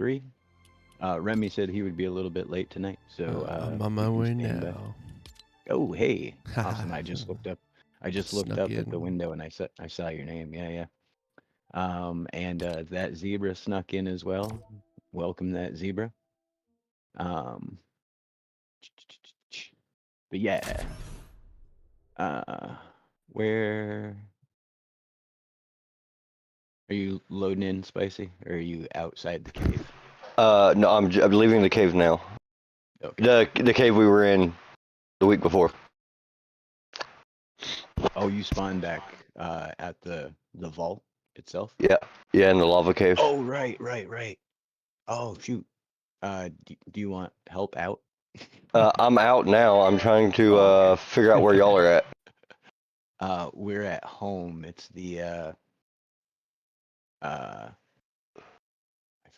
3. Remy said he would be a little bit late tonight, so I'm on my you can way stand by. now. Oh, hey, awesome! I just looked up. I just looked Snuck up at the in. window and I saw your name. Yeah, yeah. And that zebra snuck in as well. Welcome that zebra. Um, but yeah. Uh, where are you loading in, Spicy? Or are you outside the cave? No, I'm leaving the cave now. Okay. The cave we were in the week before. Oh, you spawned back at the vault itself? Yeah, yeah, in the lava cave. Oh, right. Oh, shoot. Do you want help out? I'm out now. I'm trying to Oh, okay. figure out where y'all are at. We're at home. It's the I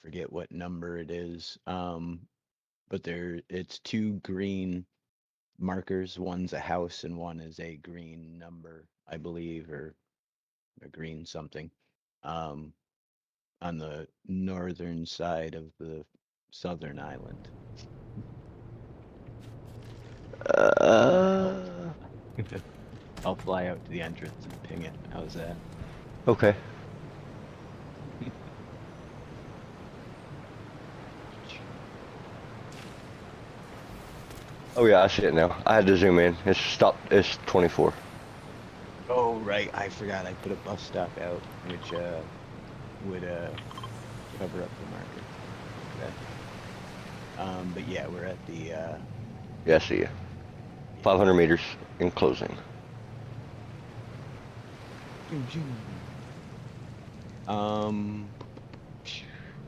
forget what number it is. But it's 2 green markers. One's a house and one is a green number, I believe, or a green something. On the northern side of the southern island. I'll fly out to the entrance and ping it. How's that? Okay. Oh yeah, I see it now. I had to zoom in. It's stopped. It's 24. Oh, right. I forgot. I put a bus stop out, which would cover up the marker. Okay. But yeah, we're at the Yeah, I see you. 500 meters in closing.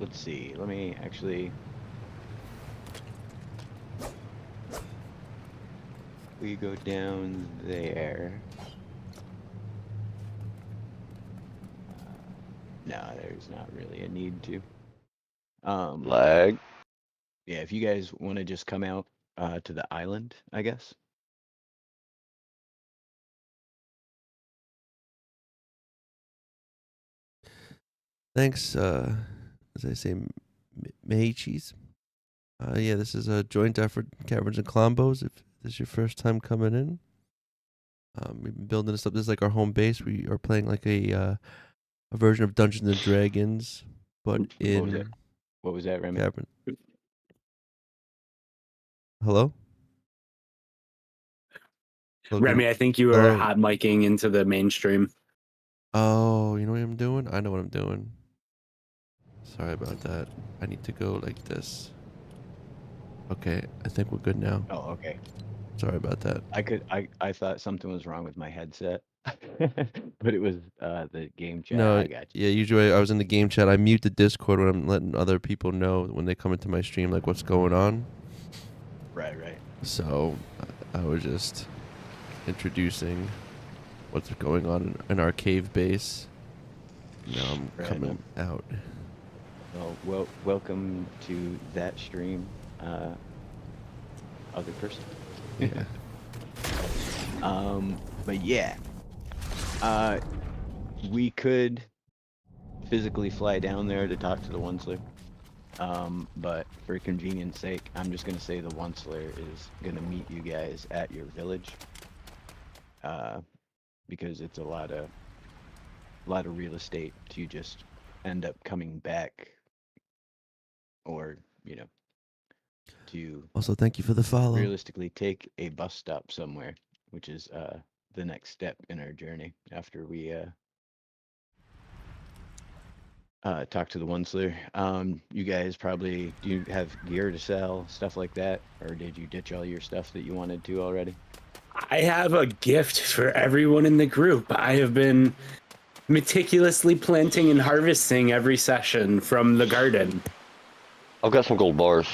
Let's see. Let me actually. We go down there. No, there's not really a need to. Lag. Yeah, if you guys want to just come out to the island, I guess. Thanks, as I say, Meichis. Yeah, this is a joint effort, Kaverns and Klombos. If this is your first time coming in, we've been building this up. This is like our home base. We are playing like a version of Dungeons and Dragons, but in What was that, Remy? Cavern. Hello? Remy, I think you are hot micing into the mainstream. Oh, you know what I'm doing? I know what I'm doing. Sorry about that. I need to go like this. Okay, I think we're good now. Oh, okay. Sorry about that. I thought something was wrong with my headset, but it was the game chat. No, I got you. yeah, usually I was in the game chat. I mute the Discord when I'm letting other people know when they come into my stream, like what's going on. Right. So I was just introducing what's going on in our cave base. Now I'm coming out. Well, welcome to that stream, other person. Yeah. But yeah, we could physically fly down there to talk to the Onceler. But for convenience sake, I'm just gonna say the Onceler is gonna meet you guys at your village. Because it's a lot of real estate to just end up coming back, or to Also, thank you for the follow. realistically take a bus stop somewhere, which is the next step in our journey after we talk to the Onceler. You guys probably, do you have gear to sell, stuff like that, or did you ditch all your stuff that you wanted to already? I have a gift for everyone in the group. I have been meticulously planting and harvesting every session from the garden. I've got some gold bars.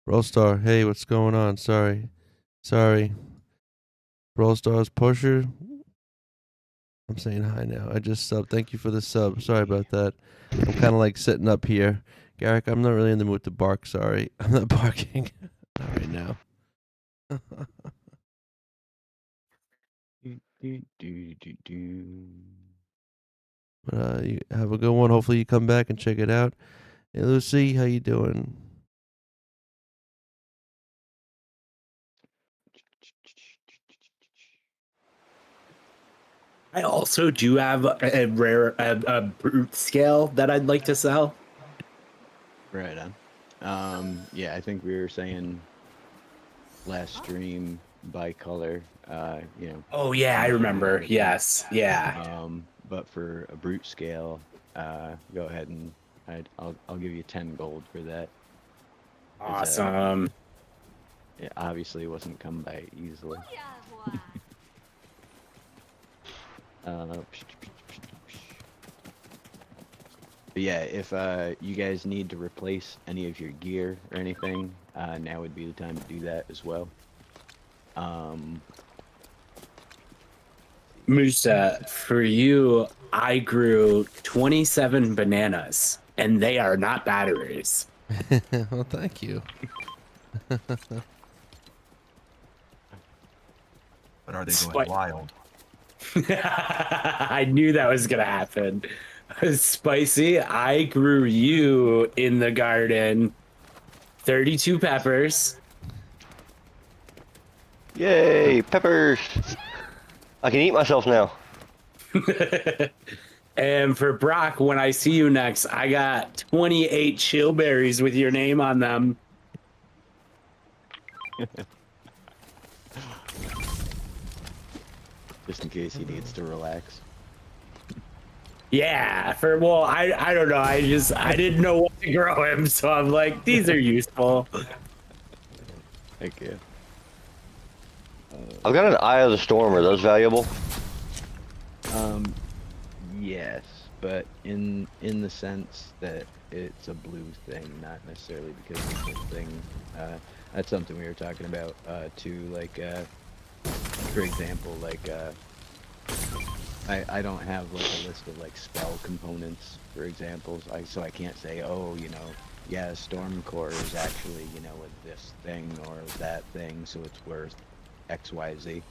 Rollstar, hey, what's going on? Sorry. Rollstar's pusher. I'm saying hi now. I just subbed. Thank you for the sub. Sorry about that. I'm kind of like sitting up here. Garrick, I'm not really in the mood to bark. Sorry. I'm not barking. Not right now. Do, do, do, do. But you have a good one. Hopefully you come back and check it out. Hey Lucy, how you doing? I also do have a rare a brute scale that I'd like to sell. Right on. Yeah, I think we were saying last stream bicolor. Oh yeah, I remember. Yes, yeah. But for a brute scale, go ahead and I'll give you 10 gold for that. Awesome. It obviously wasn't come by easily. But yeah, if you guys need to replace any of your gear or anything, now would be the time to do that as well. Musa, for you, I grew 27 bananas, and they are not batteries. Well, thank you. But are they going wild? I knew that was gonna happen. Spicy, I grew you in the garden 32 peppers. Yay, peppers! I can eat myself now. And for Brock, when I see you next, I got 28 chillberries with your name on them. Just in case he needs to relax. Yeah, I don't know. I didn't know what to grow him, so I'm like, these are useful. Thank you. I've got an Eye of the Storm. Are those valuable? Yes, but in the sense that it's a blue thing, not necessarily because it's a thing. That's something we were talking about too. Like, for example, like I don't have like a list of like spell components, for example. So I can't say, oh, yeah, Storm Core is actually this thing or that thing, so it's worth X, Y, Z.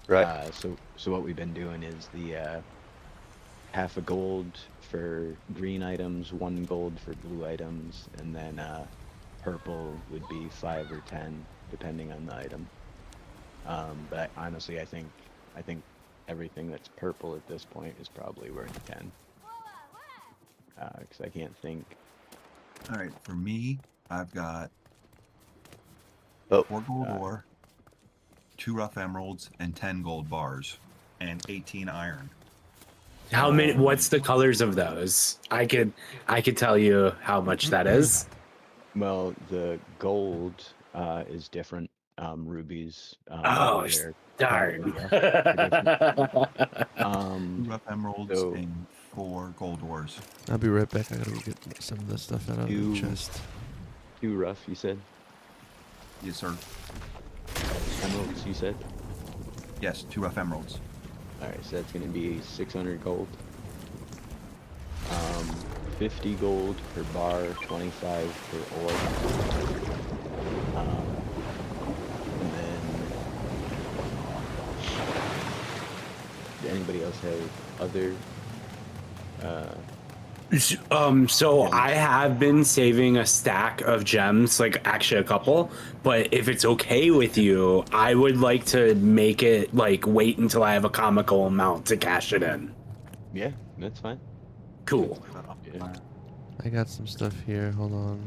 Right. So what we've been doing is the half a gold for green items, 1 gold for blue items, and then purple would be 5 or 10 depending on the item. But honestly, I think everything that's purple at this point is probably worth 10. Because I can't think. All right, for me, I've got Oh. 4 gold ore, 2 rough emeralds, and 10 gold bars, and 18 iron. How many? What's the colors of those? I could tell you how much that is. Well, the gold is different. Rubies. Oh, they're darn. Two rough emeralds so- and 4 gold ores. I'll be right back. I gotta go get some of this stuff out of the chest. 2 rough, you said? Yes, sir. Emeralds, you said? Yes, 2 rough emeralds. Alright, so that's gonna be 600 gold. 50 gold per bar, 25 per ore. And then did anybody else have other So I have been saving a stack of gems, like actually a couple, but if it's okay with you, I would like to make it like wait until I have a comical amount to cash it in. Yeah, that's fine. Cool. Yeah. I got some stuff here. Hold on.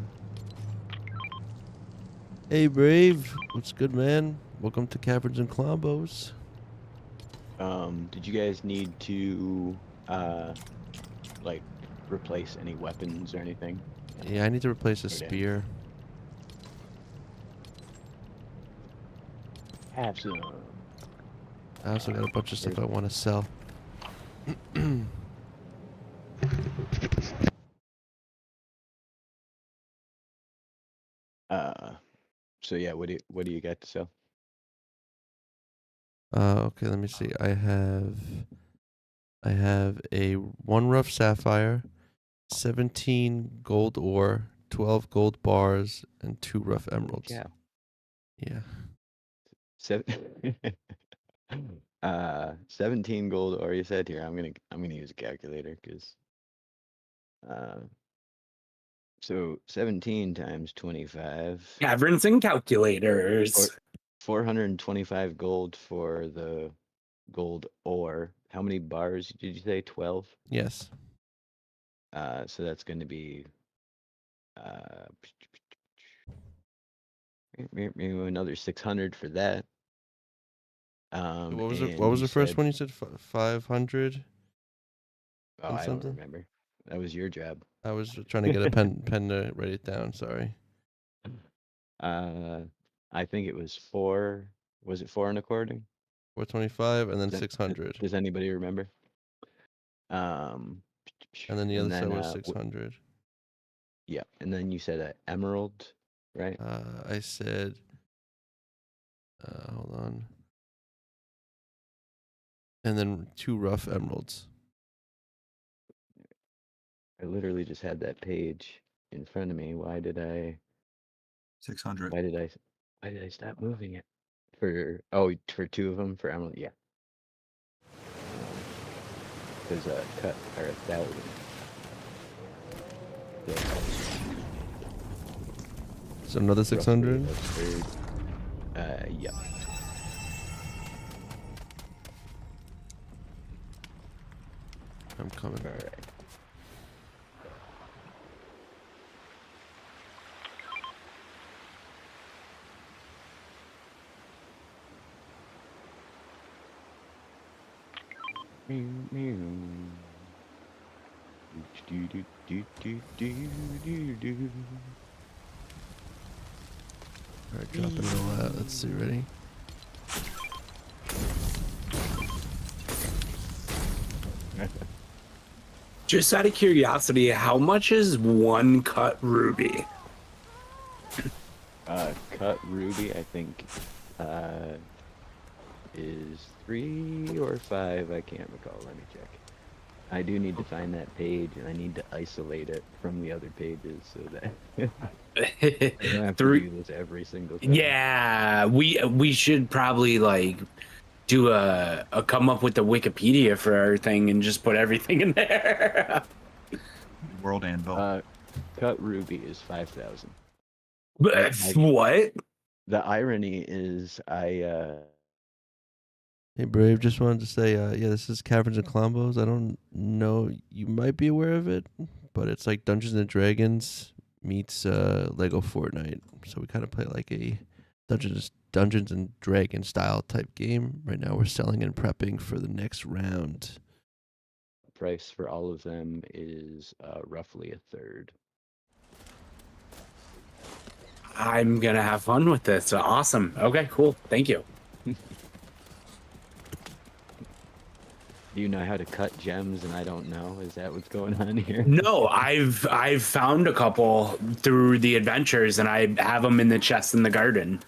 Hey, Brave. What's good, man? Welcome to Kaverns and Klombos. Did you guys need to like replace any weapons or anything? Yeah, I need to replace a Okay. spear. Have some. I also got a bunch of stuff I want to sell. So yeah, what do you got to sell? Okay, let me see. I have a 1 rough sapphire, 17 gold ore, 12 gold bars, and 2 rough emeralds. Yeah. Yeah. 7. 17 gold ore you said. Here, I'm gonna use a calculator because so 17 times 25. Caverns and calculators. 425 gold for the gold ore. How many bars did you say? 12? Yes. So that's going to be uh maybe another 600 for that. What was it? And What was you the first said, one? You said 500 oh, and I don't something. remember. That was your job. I was trying to get a pen to write it down. Sorry. I think it was 4. Was it 4 and according? 425 and then Does, 600, does anybody remember? Um, and then the other and side then was 600. yeah, and then you said emerald, right? I said, hold on, and then 2 rough emeralds. I literally just had that page in front of me. Why did I 600. why did I stop moving it? For 2 of them for emerald, yeah. Because cut are 1,000. So So another roughly 600. a third. Yeah. I'm coming. All right. All right, dropping it all out. Let's see. Ready? Just out of curiosity, how much is 1 cut ruby? Cut ruby, I think, is 3 or 5. I can't recall. Let me check. I do need to find that page, and I need to isolate it from the other pages so that I don't have to do this every single time. Yeah, we should probably like do a come up with the Wikipedia for everything and just put everything in there. World Anvil. Cut ruby is 5,000. But what? The irony is, Hey, Brave. Just wanted to say, yeah, this is Caverns and Klombos. I don't know. You might be aware of it, but it's like Dungeons and Dragons meets Lego Fortnite. So we kind of play like a Dungeons and Dragons style type game. Right now, we're selling and prepping for the next round. price for all of them is roughly a third. I'm gonna have fun with this. Awesome. Okay, cool. Thank you. Do you know how to cut gems and I don't know? Is that what's going on here? No, I've found a couple through the adventures, and I have them in the chest in the garden.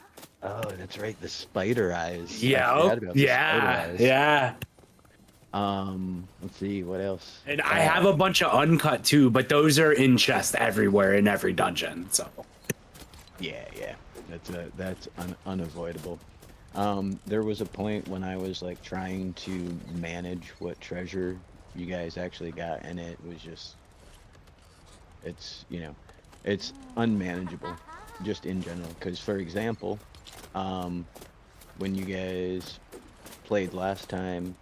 Oh, that's right. The spider eyes. Yeah. I forgot about the spider eyes. Yeah. Let's see what else. And I have a bunch of uncut too, but those are in chest everywhere in every dungeon. So. Yeah. That's unavoidable. There was a point when I was like trying to manage what treasure you guys actually got, and it was just, it's unmanageable, just in general. Because for example, when you guys played last time,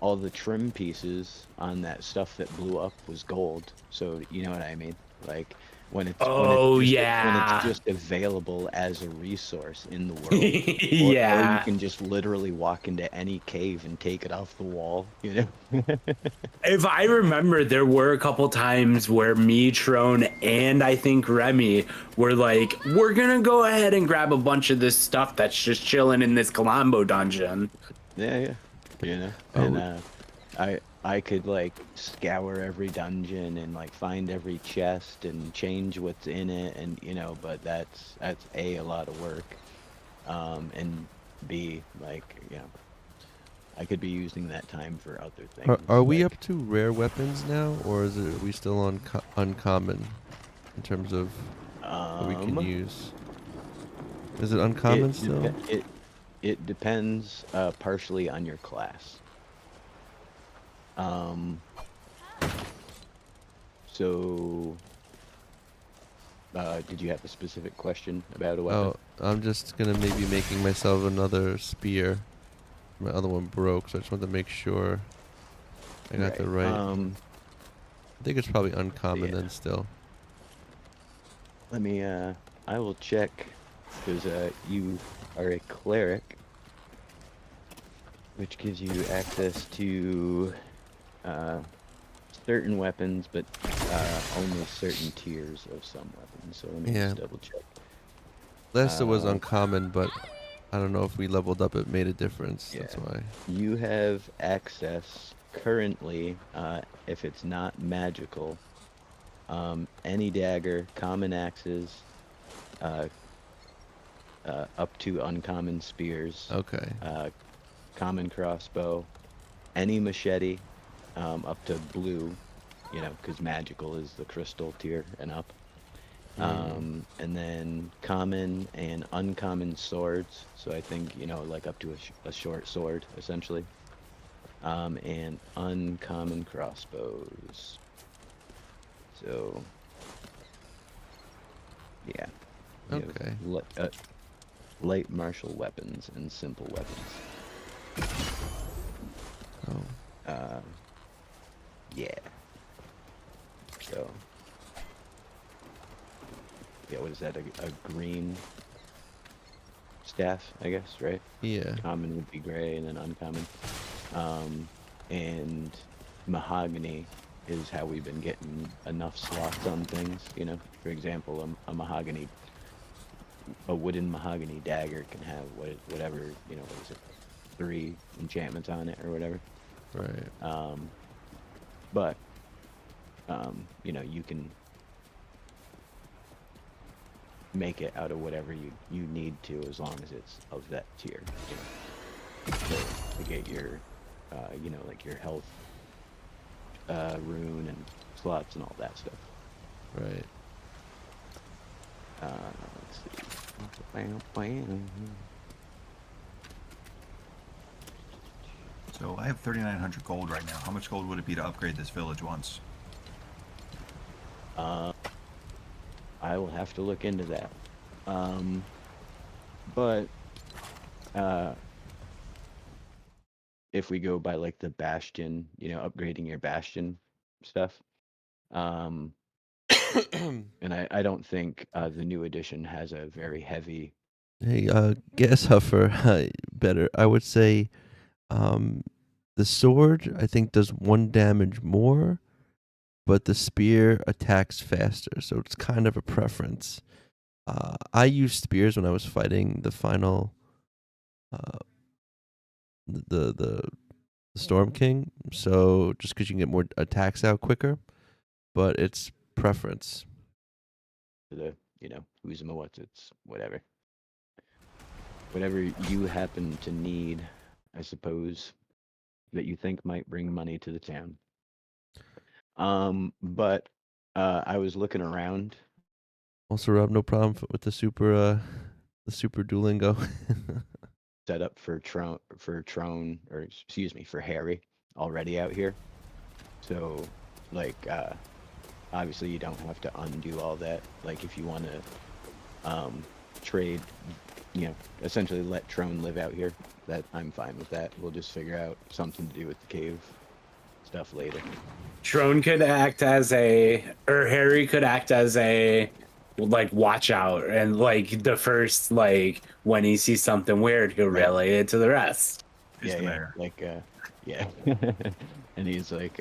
all the trim pieces on that stuff that blew up was gold. So you know what I mean? Like when it's when it's just available as a resource in the world. Or you can just literally walk into any cave and take it off the wall, you know? If I remember, there were a couple times where me, Tron, and I think Remy were like, we're gonna go ahead and grab a bunch of this stuff that's just chilling in this Colombo dungeon. Yeah. You know? And I could like scour every dungeon and like find every chest and change what's in it, and but that's A, lot of work, and B, like I could be using that time for other things. Are we up to rare weapons now, or are we still on uncommon in terms of what we can use? Is it uncommon still? It depends partially on your class. So, did you have a specific question about a weapon? Oh, I'm just gonna maybe making myself another spear. My other one broke, so I just wanted to make sure I got the right. I think it's probably uncommon yeah. then still. Let me, I will check, because you are a cleric, which gives you access to certain weapons, but only certain tiers of some weapons. So let me Yeah. just double check. Last it was uncommon, but I don't know if we leveled up, it made a difference. Yeah. That's why. You have access currently, if it's not magical, any dagger, common axes, up to uncommon spears, Okay. common crossbow, any machete, up to blue, because magical is the crystal tier and up. And then common and uncommon swords. So I think, like up to a short sword, essentially. And uncommon crossbows. So, yeah. You have Okay. light martial weapons and simple weapons. Oh. Yeah. So, yeah, what is that? A green staff, I guess, right? Yeah. Common would be gray, and then uncommon. And mahogany is how we've been getting enough slots on things. For example, a wooden mahogany dagger can have whatever, what is it, 3 enchantments on it or whatever. Right. But you can make it out of whatever you need to, as long as it's of that tier. To get your, like your health rune and slots and all that stuff. Right. Let's see. So I have 3,900 gold right now. How much gold would it be to upgrade this village once? I will have to look into that. But if we go by like the bastion, upgrading your bastion stuff, and I don't think the new edition has a very heavy. Hey, guess Huffer, better. I would say, the sword I think does 1 damage more, but the spear attacks faster, so it's kind of a preference. I used spears when I was fighting the final, the Storm King, so just because you can get more attacks out quicker, but it's preference. The who's and what's, it's whatever you happen to need, I suppose, that you think might bring money to the town. But I was looking around. Also, Rob, no problem with the super Duolingo. Set up for Trone, or excuse me, for Harry already out here. So, like, obviously you don't have to undo all that. Like, if you want to trade, essentially let Trone live out here, that I'm fine with that. We'll just figure out something to do with the cave stuff later. Trone could act as Harry could act as a, like, watch out, and like the first, like, when he sees something weird, he'll relay it to the rest. He's the mayor. Like, yeah. And he's like,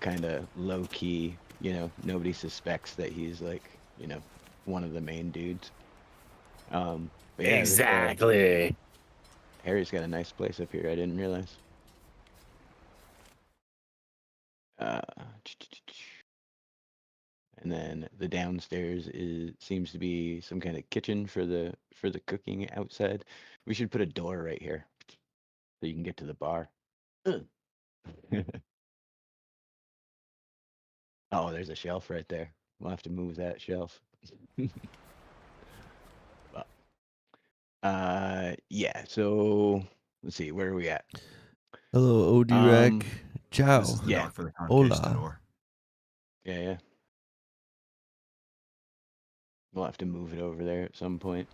kind of low key, nobody suspects that he's like, one of the main dudes. But yeah, Exactly. Harry's got a nice place up here. I didn't realize. And then the downstairs seems to be some kind of kitchen for the cooking outside. We should put a door right here so you can get to the bar. Oh, there's a shelf right there. We'll have to move that shelf. Well, Yeah. So let's see. Where are we at? Hello, Odirac. Ciao. This is the Yeah. dock for the Hola. conquistador. Yeah. We'll have to move it over there at some point.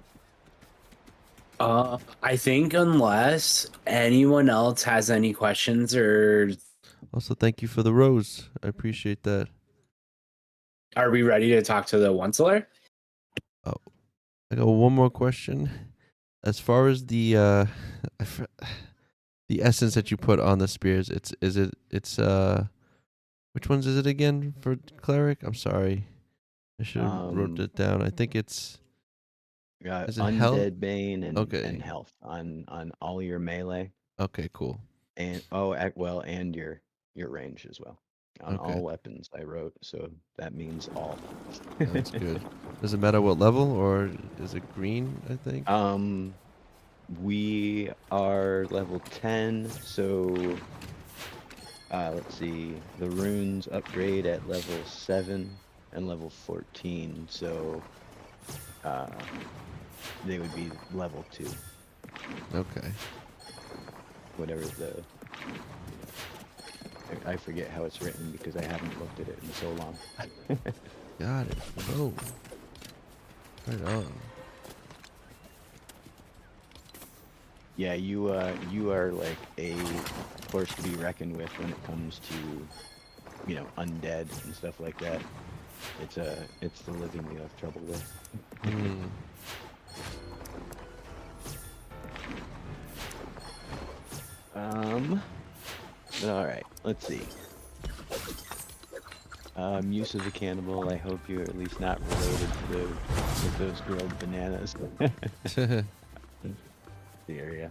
I think unless anyone else has any questions or Also, thank you for the rose. I appreciate that. are we ready to talk to the Onceler? I got one more question. As far as the the essence that you put on the spears, it's which ones is it again for cleric? I'm sorry. I should have wrote it down. I think it's is it health? Undead Bane and Okay. health on all your melee Okay, cool. and and your range as well. On Okay. all weapons I wrote, so that means all. That's good. Does it matter what level, or is it green, I think? We are level 10, so let's see. The runes upgrade at level 7 and level 14, so they would be level 2. Okay. Whatever the I forget how it's written because I haven't looked at it in so long. Got it. Oh. Right on. Yeah, you are like a force to be reckoned with when it comes to, undead and stuff like that. It's the living you have trouble with. Hmm. All right, let's see. Use of the cannibal. I hope you're at least not related to those grilled bananas. The area.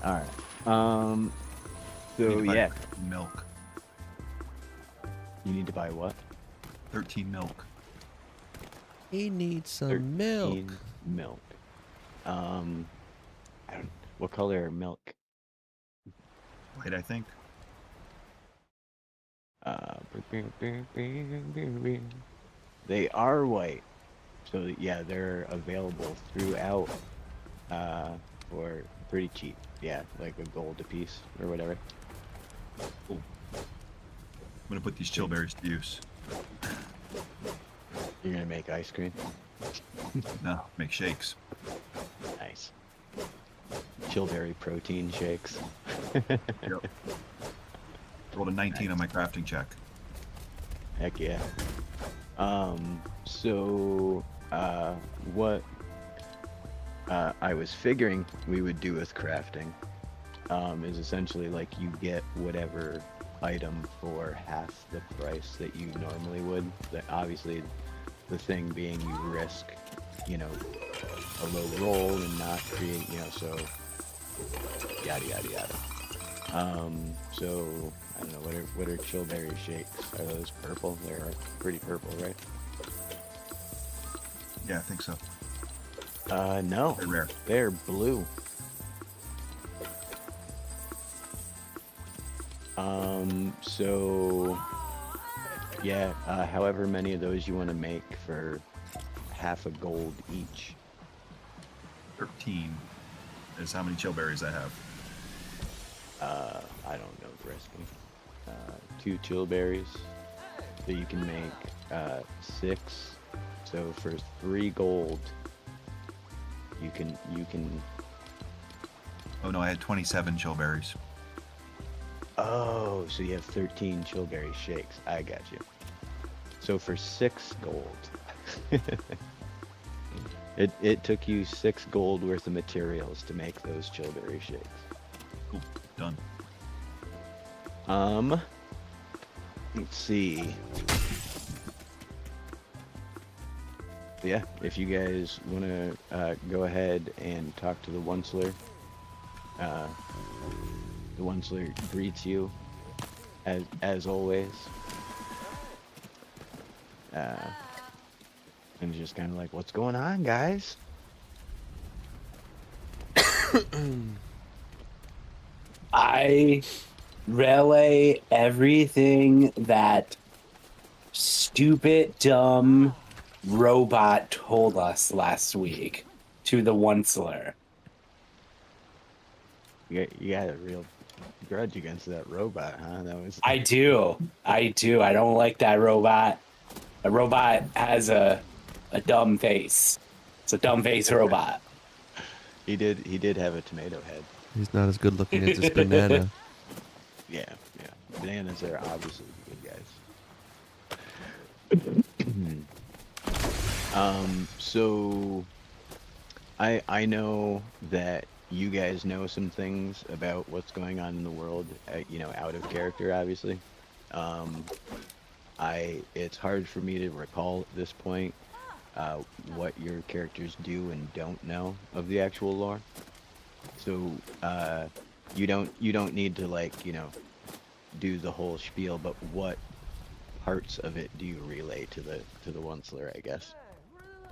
All right. You need So to buy yeah, milk. you need to buy what? 13 milk. He needs some milk. 13 milk. I don't. What color milk? White, I think. They are white, so yeah, they're available throughout. For pretty cheap. Yeah, like a gold a piece or whatever. Cool. I'm gonna put these chillberries to use. You're gonna make ice cream. No, make shakes. Nice. Chillberry protein shakes. Yep. Rolled a 19 on my crafting check. Heck yeah. So, what I was figuring we would do with crafting is essentially like you get whatever item for half the price that you normally would. That obviously, the thing being you risk, a low roll and not create, so yada yada yada. So I don't know what are chillberry shakes? Are those purple? They're pretty purple, right? Yeah, I think so. No, They're rare. they're blue. So yeah, however many of those you want to make for half a gold each. 13 is how many chillberries I have. I don't know the recipe. 2 chillberries, so you can make 6. So for 3 gold, you can. Oh no, I had 27 chillberries. Oh, so you have 13 chillberry shakes. I got you. So for 6 gold, it took you 6 gold worth of materials to make those chillberry shakes. Cool, done. Let's see. Yeah, if you guys want to go ahead and talk to the Onceler, the Onceler greets you as always, and just kind of like, "What's going on, guys?" I relay everything that stupid, dumb robot told us last week. to the Onceler. You got a real grudge against that robot, huh? That was. I do. I don't like that robot. A robot has a dumb face. It's a dumb face robot. He did have a tomato head. He's not as good looking as this banana. Yeah. Bananas are obviously the good guys. So I know that you guys know some things about what's going on in the world, out of character, obviously. It's hard for me to recall at this point what your characters do and don't know of the actual lore. So you don't need to do the whole spiel, but what parts of it do you relay to the Onceler, I guess?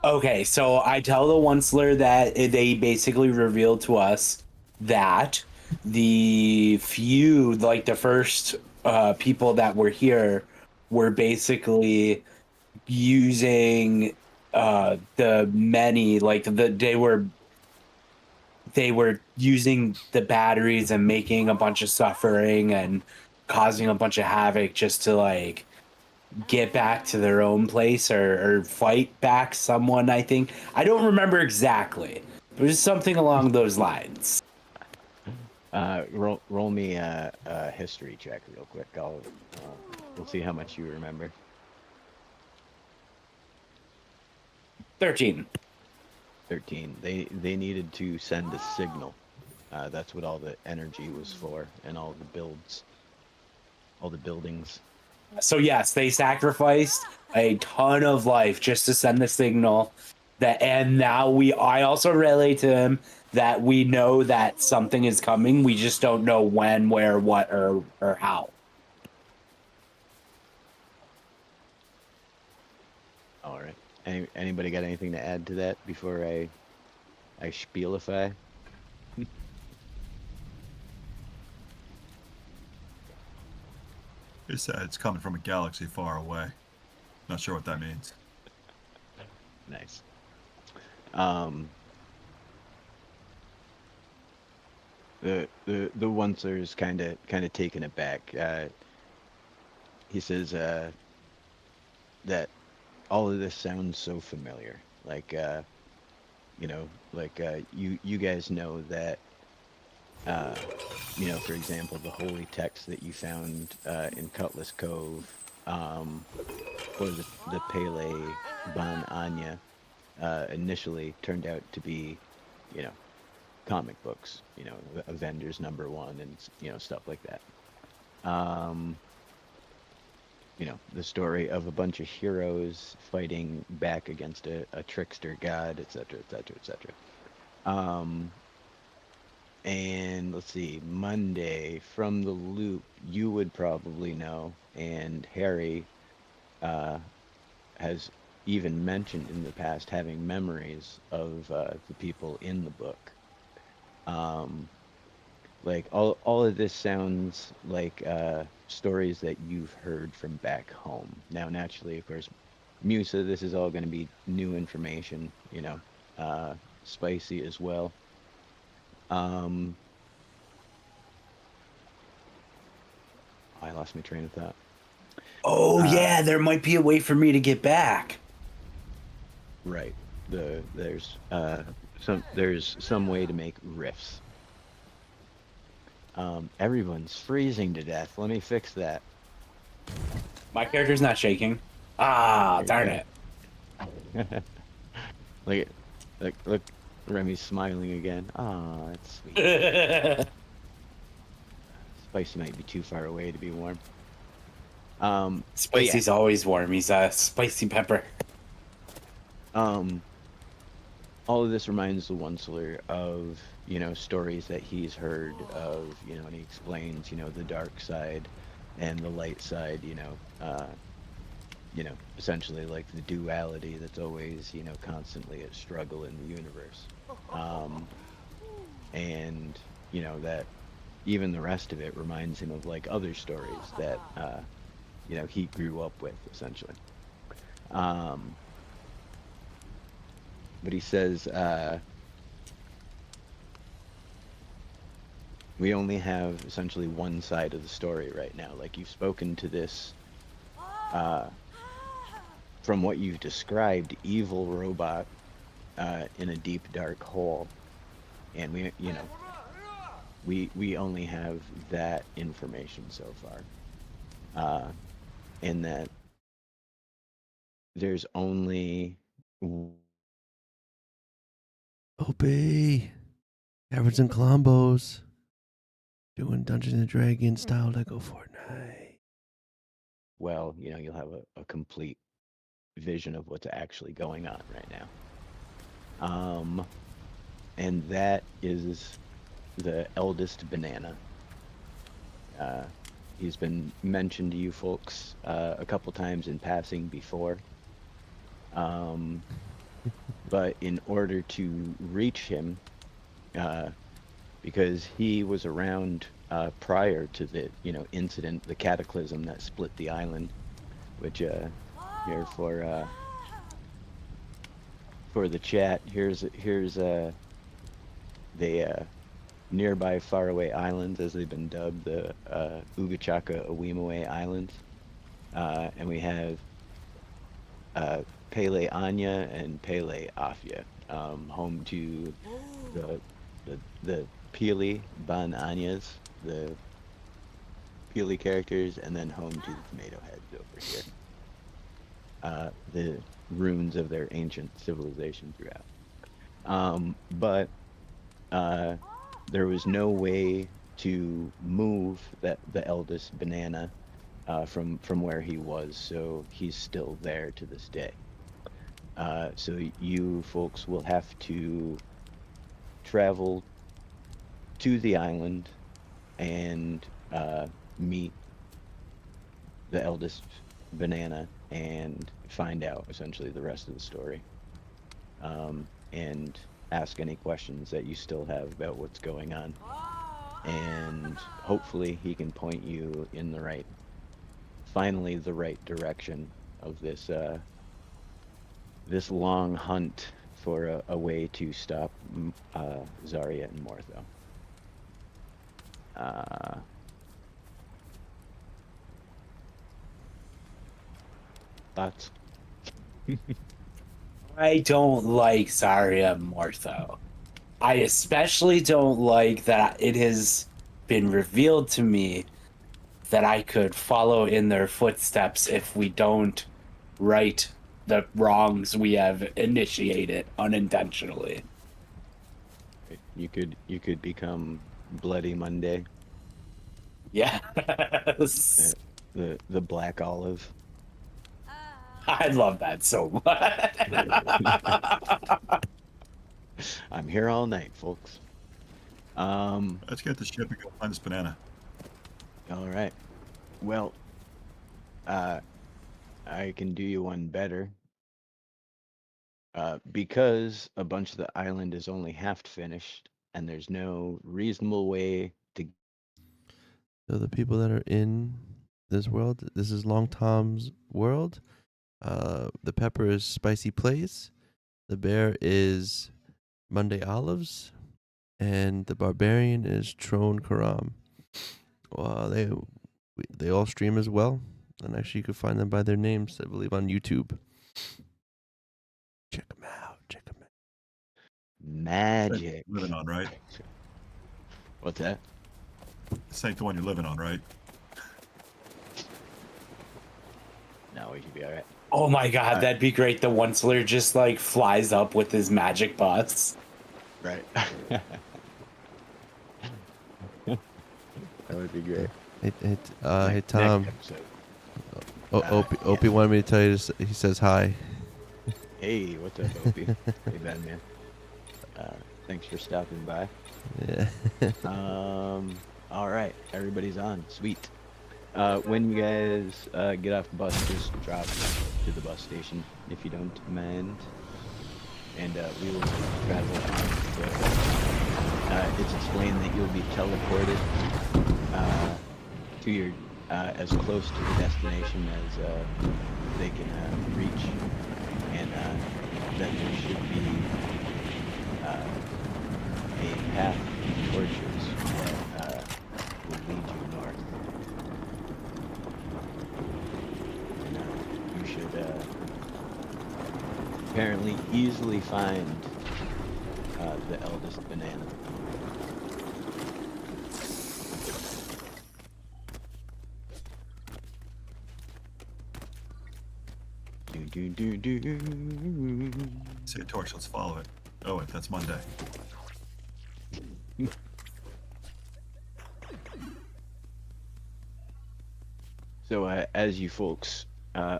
Okay, so I tell the Onceler that they basically revealed to us that the first people that were here were basically using the many, they were using the batteries and making a bunch of suffering and causing a bunch of havoc just to get back to their own place or fight back someone. I think I don't remember exactly, but it was something along those lines. Roll me a history check real quick. We'll see how much you remember. 13. They needed to send a signal. That's what all the energy was for, and all the buildings. So yes, they sacrificed a ton of life just to send the signal. And now I also relay to him that we know that something is coming. We just don't know when, where, what, or how. All right. Anybody got anything to add to that before I spielify? It said it's coming from a galaxy far away. Not sure what that means. Nice. The Onceler is kind of taken aback. He says that all of this sounds so familiar. You guys know that. For example, the holy text that you found in Cutlass Cove, or the Pele Ban Anya, initially turned out to be, comic books, Avengers #1 and, stuff like that. The story of a bunch of heroes fighting back against a trickster god, etc., etc., etc. And let's see, Monday from the loop, you would probably know, and Harry has even mentioned in the past having memories of the people in the book. All of this sounds like stories that you've heard from back home. Now, naturally, of course, Musa, this is all going to be new information, spicy as well. I lost my train of thought. Oh yeah, there might be a way for me to get back. Right. There's some way to make rifts. Everyone's freezing to death. Let me fix that. My character's not shaking. Ah, darn it. Look, Remy's smiling again. Ah, that's sweet. Spicy might be too far away to be warm. Spicy's always warm. He's a spicy pepper. All of this reminds the Onceler of, stories that he's heard of, and he explains, the dark side and the light side, essentially like the duality that's always, constantly a struggle in the universe. And, that even the rest of it reminds him of like other stories that, he grew up with, essentially. But he says, we only have essentially one side of the story right now. Like, you've spoken to this, from what you've described, evil robot in a deep dark hole, and we only have that information so far, and that there's only Opie, Kaverns and Klombos, doing Dungeons and Dragons style Lego Fortnite. well, you'll have a complete vision of what's actually going on right now. And that is the eldest banana. He's been mentioned to you folks a couple times in passing before. But in order to reach him, because he was around prior to the incident, the cataclysm that split the island, which here for the chat, here's the nearby faraway islands, as they've been dubbed, the Ugachaka Awimaway Islands, and we have Pele Anya and Pele Afya, home to the Pili Ban Anyas, the Pili characters, and then home to the tomato heads over here. The ruins of their ancient civilization throughout. But there was no way to move the eldest banana from where he was, so he's still there to this day. So you folks will have to travel to the island and meet the eldest banana and find out essentially the rest of the story, and ask any questions that you still have about what's going on, and hopefully he can point you in the right direction of this this long hunt for a way to stop Zarya and Mortho. Thoughts? I don't like Zarya Mortho. I especially don't like that it has been revealed to me that I could follow in their footsteps if we don't right the wrongs we have initiated unintentionally. You could become Bloody Monday. Yes. The Black Olive. I love that so much. I'm here all night, folks. Let's get the ship and go find this banana. All right. Well, I can do you one better. Because a bunch of the island is only half finished, and there's no reasonable way to. So the people that are in this world, this is Long Tom's world. The pepper is Spicy Plays. The bear is Monday Olives. And the barbarian is Trone Karam. They all stream as well. And actually you can find them by their names, I believe, on YouTube. Check them out. Magic. Living on, right? What's that? This ain't the one you're living on, right? No, we should be all right. Oh my god, that'd be great. The Onceler just like flies up with his magic bus. Right. That would be great. Hey Tom. Opie wanted me to tell you this. He says hi. Hey, what's up, Opie? Hey, Batman. Thanks for stopping by. Yeah. All right, everybody's on. Sweet. When you guys get off the bus, just drop to the bus station if you don't mind, and we will travel on. It's explained that you'll be teleported to your as close to the destination as they can reach, and that there should be a path of torches that You should apparently easily find the eldest banana. Do. See a torch, let's follow it. Oh wait, that's Monday. So as you folks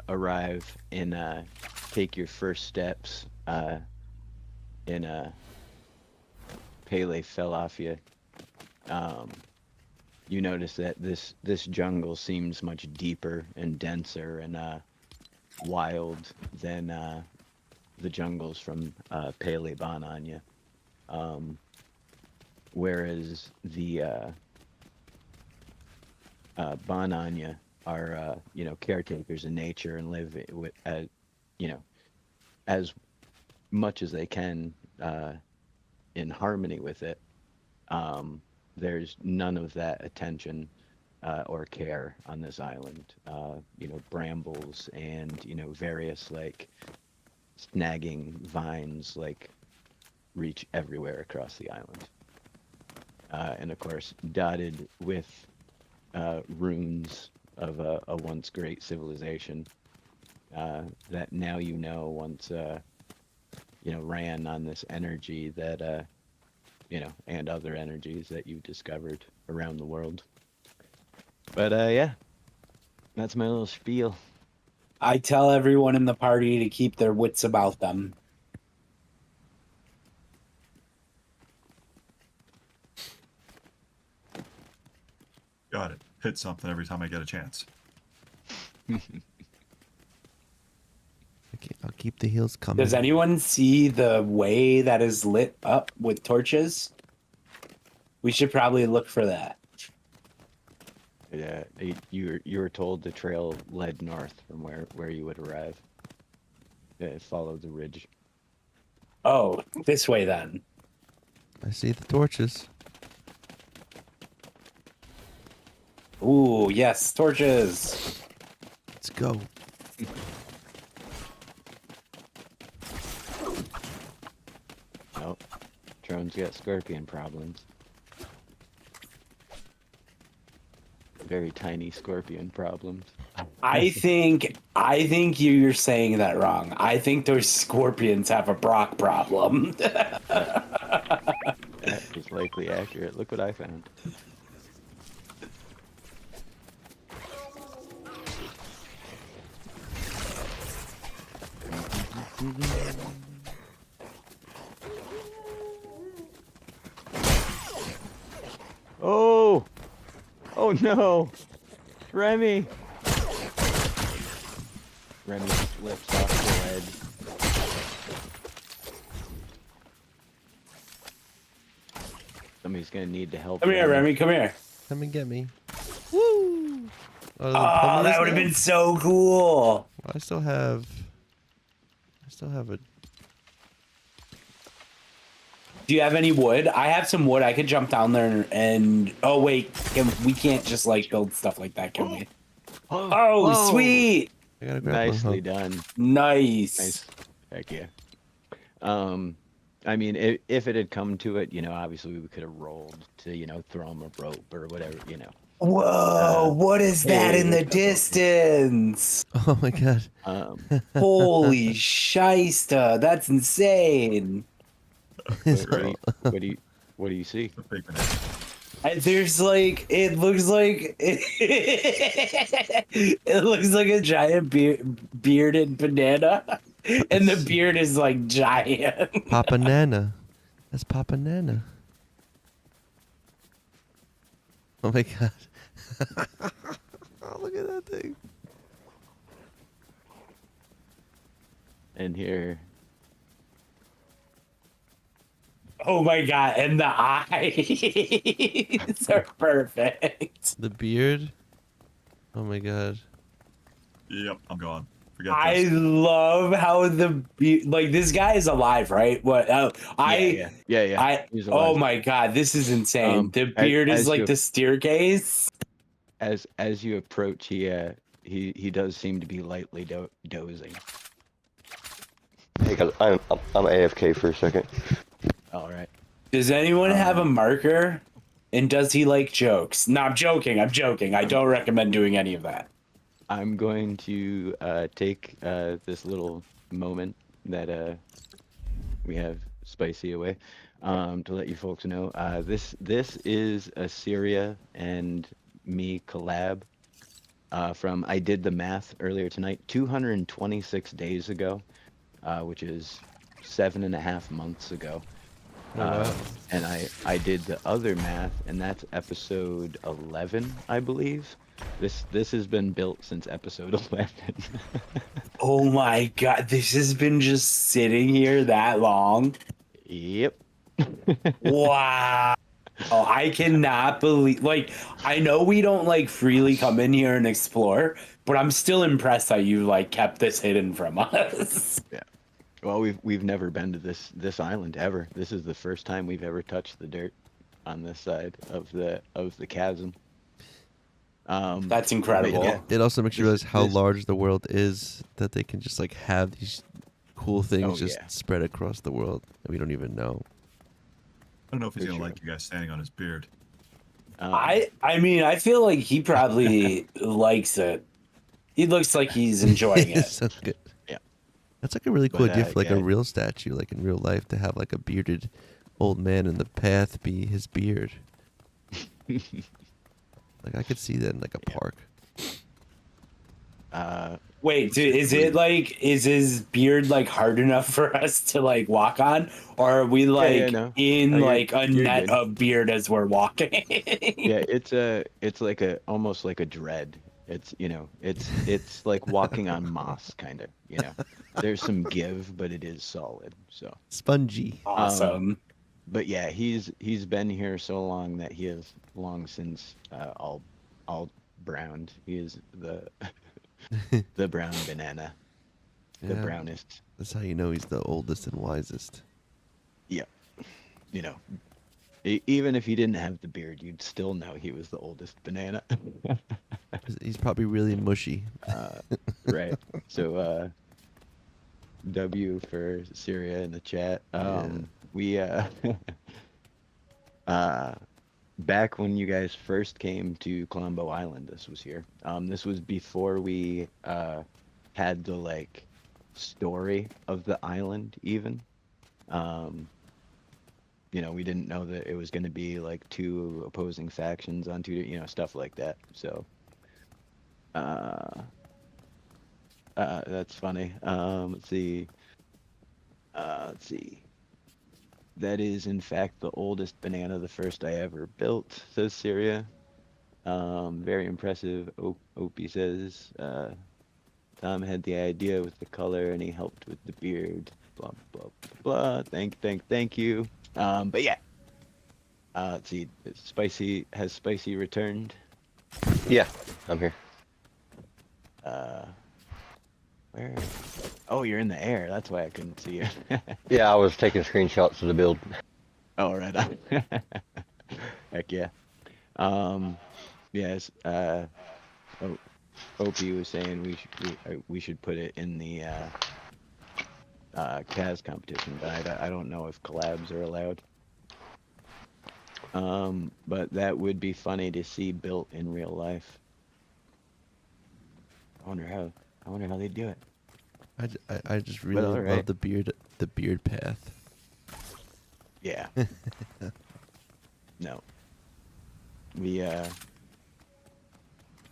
arrive and take your first steps in Pele Felafia, you notice that this jungle seems much deeper and denser and wild than the jungles from Pele Bananya. Whereas the Bananya are caretakers in nature and live with as much as they can in harmony with it. There's none of that attention or care on this island. Brambles and various like snagging vines like reach everywhere across the island, and of course dotted with ruins of a once great civilization that now once ran on this energy that and other energies that you've discovered around the world. But yeah, that's my little spiel. I tell everyone in the party to keep their wits about them. Got it. Hit something every time I get a chance. Okay, I'll keep the heels coming. Does anyone see the way that is lit up with torches? We should probably look for that. Yeah, you were told the trail led north from where you would arrive. Follow the ridge. Oh, this way then. I see the torches. Ooh, yes, torches. Let's go. Oh, Drone's got scorpion problems. Very tiny scorpion problems. I think you're saying that wrong. I think those scorpions have a Brock problem. That is likely accurate. Look what I found. Oh! Oh no! Remy! Remy slips off the ledge. Somebody's gonna need to help. Come here, Remy, come here. Come and get me. Woo! Oh, that would have been so cool. I still have a. Do you have any wood? I have some wood. I could jump down there and oh wait, we can't just like build stuff like that, can we? Oh, Whoa. Sweet! I gotta grab Nicely one, done. Nice. Nice. Heck yeah. I mean, if it had come to it, obviously we could have rolled to, throw him a rope or whatever, Whoa! What is that hey, in the what's up, distance? Oh my god. Holy shysta! That's insane. What do you see? The big banana. There's like it looks like it looks like a giant bearded banana, and the beard is like giant. Papa Nana. That's Papa Nana. Oh my god. Oh, look at that thing. And here, Oh my god! And the eyes are perfect. The beard. Oh my god. Yep, I'm gone. Forget I this. love how like this guy is alive, right? What? yeah. I He's oh alive. my god, this is insane. The beard as is like you- the staircase. as you approach, he does seem to be lightly dozing. Hey guys, I'm AFK for a second. All right. Does anyone have a marker? And does he like jokes? No, I'm joking. I'm joking. I don't recommend doing any of that. I'm going to take this little moment that we have Spicy away to let you folks know. This is a Syria and me collab from I did the math earlier tonight, 226 days ago, which is 7.5 months ago. wow. And I did the other math, and that's episode 11, I believe. This has been built since episode 11. Oh my god, this has been just sitting here that long. Yep. Wow. Oh, I cannot believe, like, I know we don't like freely come in here and explore, but I'm still impressed that you like kept this hidden from us. Yeah. Well, we've never been to this island ever. This is the first time we've ever touched the dirt on this side of the chasm. That's incredible. Yeah. It also makes you realize how this- large the world is, that they can just like have these cool things Oh, just yeah. spread across the world that we don't even know. I don't know if he's For gonna sure. like you guys standing on his beard. I mean, I feel like he probably likes it. He looks like he's enjoying it. So good. Yeah. That's like a really cool But, idea for like a yeah. real statue, like in real life, to have like a bearded old man in the path be his beard. Like I could see that in like a park. Wait, dude, is his beard like hard enough for us to like walk on, or are we like no. in No, like a you're net good. of beard as we're walking? Yeah, it's like almost like a dread. It's it's like walking on moss, kind of. There's some give, but it is solid. So, Spongy. Awesome. but yeah, he's been here so long that he has long since all browned. He is the the brown banana, the Yeah. brownest. That's how you know he's the oldest and wisest. Yeah, even if he didn't have the beard, you'd still know he was the oldest banana. He's probably really mushy. Right. So W for Syria in the chat. We back when you guys first came to Colombo Island, this was here. This was before we had the like story of the island even. We didn't know that it was going to be like two opposing factions on two, stuff like that. So that's funny. Let's see. That is, in fact, the oldest banana, the first I ever built, says Syria. Very impressive. Opie says, Tom had the idea with the color and he helped with the beard. Blah, blah, blah. Thank you. But yeah. Let's see. Has Spicy returned? Yeah, I'm here. Where? Oh, you're in the air. That's why I couldn't see you. Yeah, I was taking screenshots of the build. Oh, right on. Heck yeah. Yes. Opie was saying we should put it in the Kaz competition, but I don't know if collabs are allowed. But that would be funny to see built in real life. I wonder how they do it. I just really love alright. the beard path. Yeah. No. We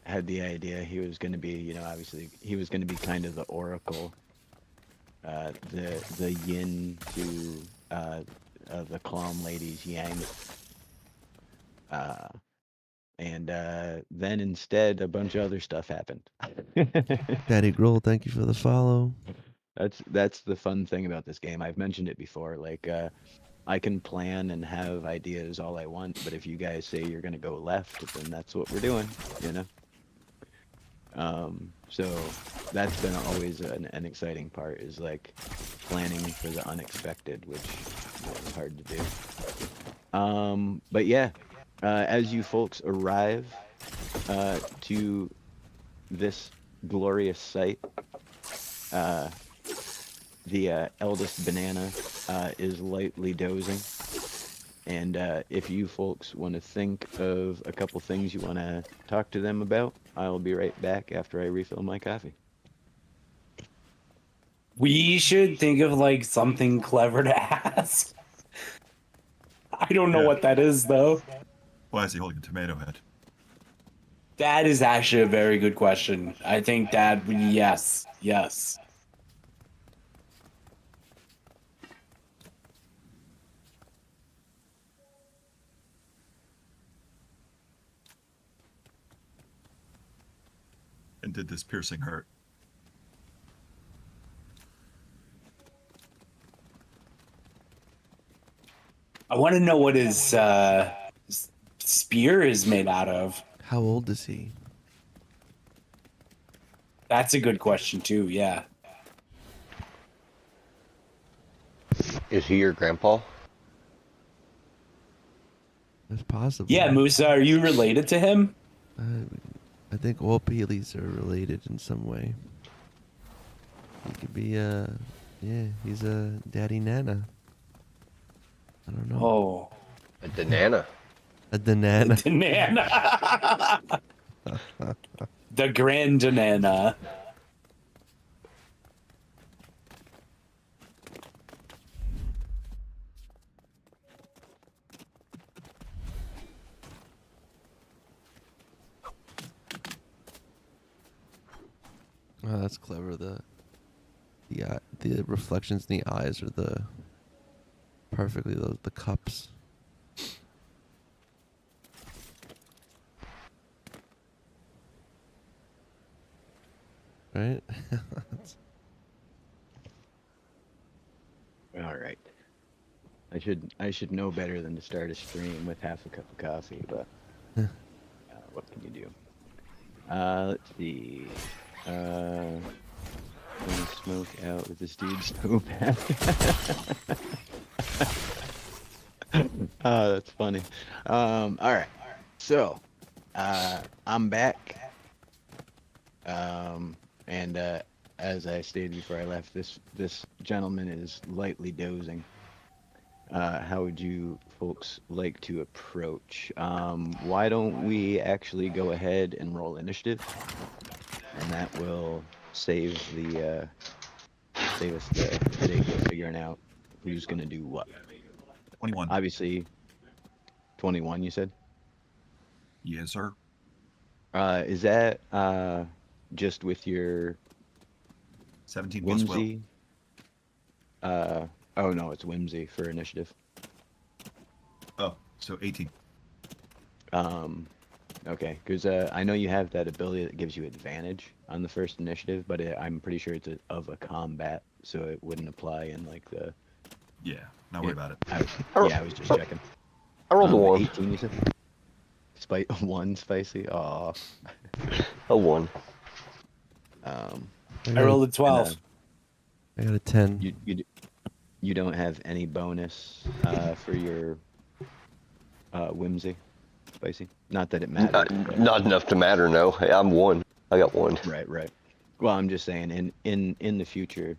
had the idea he was going to be, obviously he was going to be kind of the oracle, the yin to the Klom ladies yang. And then instead a bunch of other stuff happened. Daddy Grohl, thank you for the follow. That's the fun thing about this game. I've mentioned it before. Like I can plan and have ideas all I want, but if you guys say you're gonna go left, then that's what we're doing. So that's been always an exciting part, is like planning for the unexpected, which is hard to do. But yeah, as you folks arrive, to this glorious sight. The eldest banana is lightly dozing. And if you folks want to think of a couple things you want to talk to them about, I'll be right back after I refill my coffee. We should think of like something clever to ask. I don't know Yeah. what that is though. Why is he holding a tomato head? That is actually a very good question. I think that yes. And did this piercing hurt? I want to know what his spear is made out of. How old is he? That's a good question too. Yeah. Is he your grandpa? That's possible. Yeah, Musa, are you related to him? I think all Peelies are related in some way. He could be yeah, he's a daddy nana. I don't know. Oh, A Danana. A banana. Danana. The Grand Danana. Oh, that's clever. The reflections in the eyes are the perfectly the cups. Right? All right. I should know better than to start a stream with half a cup of coffee, but what can you do? Let's see. Gonna smoke out with this dude so bad. Oh, that's funny. All right. So, I'm back. And as I stated before I left, this gentleman is lightly dozing. How would you folks like to approach? Why don't we actually go ahead and roll initiative, and that will save us the headache of figuring out who's gonna do what. 21. Obviously, 21. You said. Yes, sir. Is that just with your 17 plus will. whimsy? Oh no, it's whimsy for initiative. Oh, so 18. Okay, because I know you have that ability that gives you advantage on the first initiative, but I'm pretty sure it's of a combat, so it wouldn't apply in like the. Yeah, not worry about it. I was just checking. I rolled a 1. 18, you said. One spicy. Aw. A 1. I rolled a 12. I got a 10. You don't have any bonus for your whimsy, spicy. Not that it matters. Not enough to matter, no. Hey, I'm 1. I got 1. Right. Well, I'm just saying, in the future,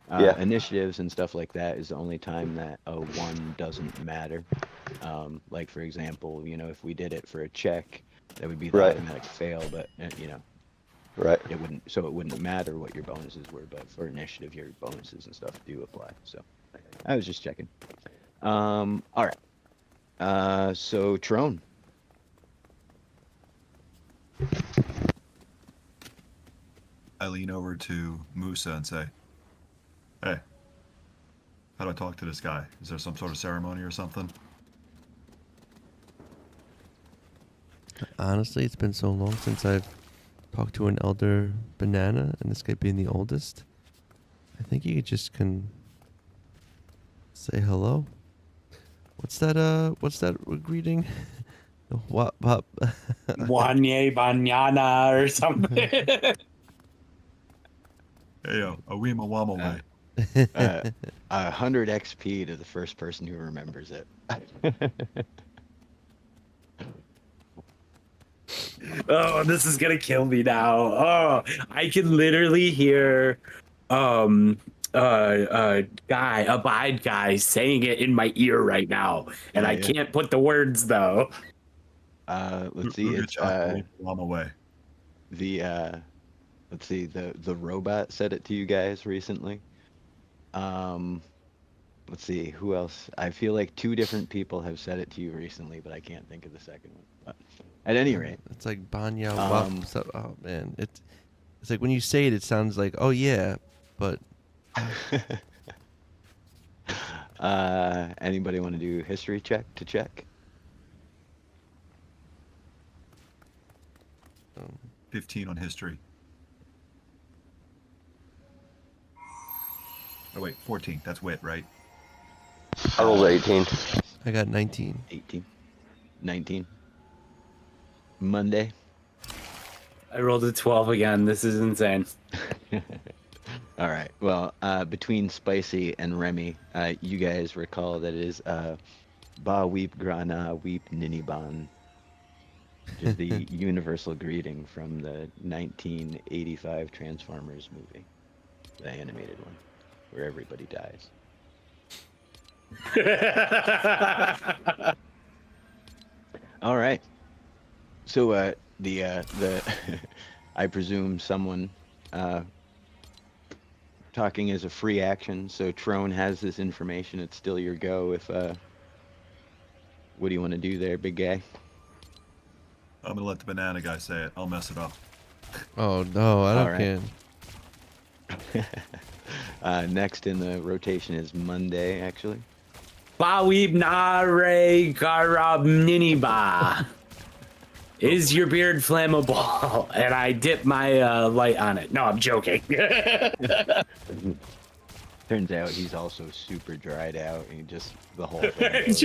Yeah. initiatives and stuff like that is the only time that a 1 doesn't matter. Like for example, if we did it for a check, that would be the Right. automatic fail, but Right. it wouldn't matter what your bonuses were, but for initiative, your bonuses and stuff do apply. So I was just checking. All right. So Trone. I lean over to Musa and say, "Hey, how do I talk to this guy? Is there some sort of ceremony or something?" Honestly, it's been so long since I've talked to an elder banana, and this guy being the oldest. I think you just can say hello. What's that greeting? What? Wanye Banyana or something. Hey, yo, Awima Wama way. 100 XP to the first person who remembers it. Oh, this is gonna kill me now. Oh, I can literally hear abide guy saying it in my ear right now. And I Yeah. can't put the words though. Let's see. Luga It's Chaka Llama away. the let's see, the robot said it to you guys recently. Um, let's see, who else? I feel like two different people have said it to you recently, but I can't think of the second one. But at any rate, It's like Banya Um, Wap. Oh man, it's like when you say it, it sounds like oh yeah, but anybody want to do history check to check? 15 on history. Oh wait, 14. That's wit, right? I rolled 18. I got 19. 18, 19. Monday. I rolled a 12 again. This is insane. All right. Well, between Spicy and Remy, you guys recall that it is Ba Weep Grana Weep Niniban, which is the universal greeting from the 1985 Transformers movie, the animated one, where everybody dies. All right. So the I presume someone talking as a free action. So Trone has this information. It's still your go. If what do you want to do there, big guy? I'm gonna let the banana guy say it. I'll mess it up. Oh no, I don't Alright. can. Next in the rotation is Monday, actually. Bawib nare garab niniba. Is your beard flammable? And I dip my light on it. No, I'm joking. Turns out he's also super dried out, and he just the whole thing. goes-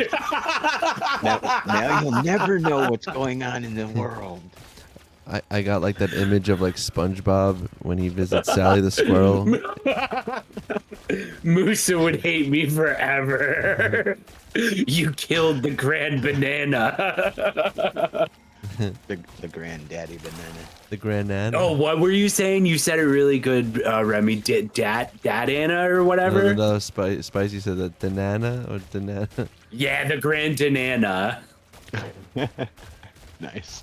now you'll never know what's going on in the world. I got like that image of like SpongeBob when he visits Sally the squirrel. Musa would hate me forever. You killed the grand banana. The granddaddy banana. The Grandan. Oh, what were you saying? You said it really good, Remy. Dad-Anna or whatever? No, Spicy said that Danana or Danana. Yeah, the grand banana. Nice.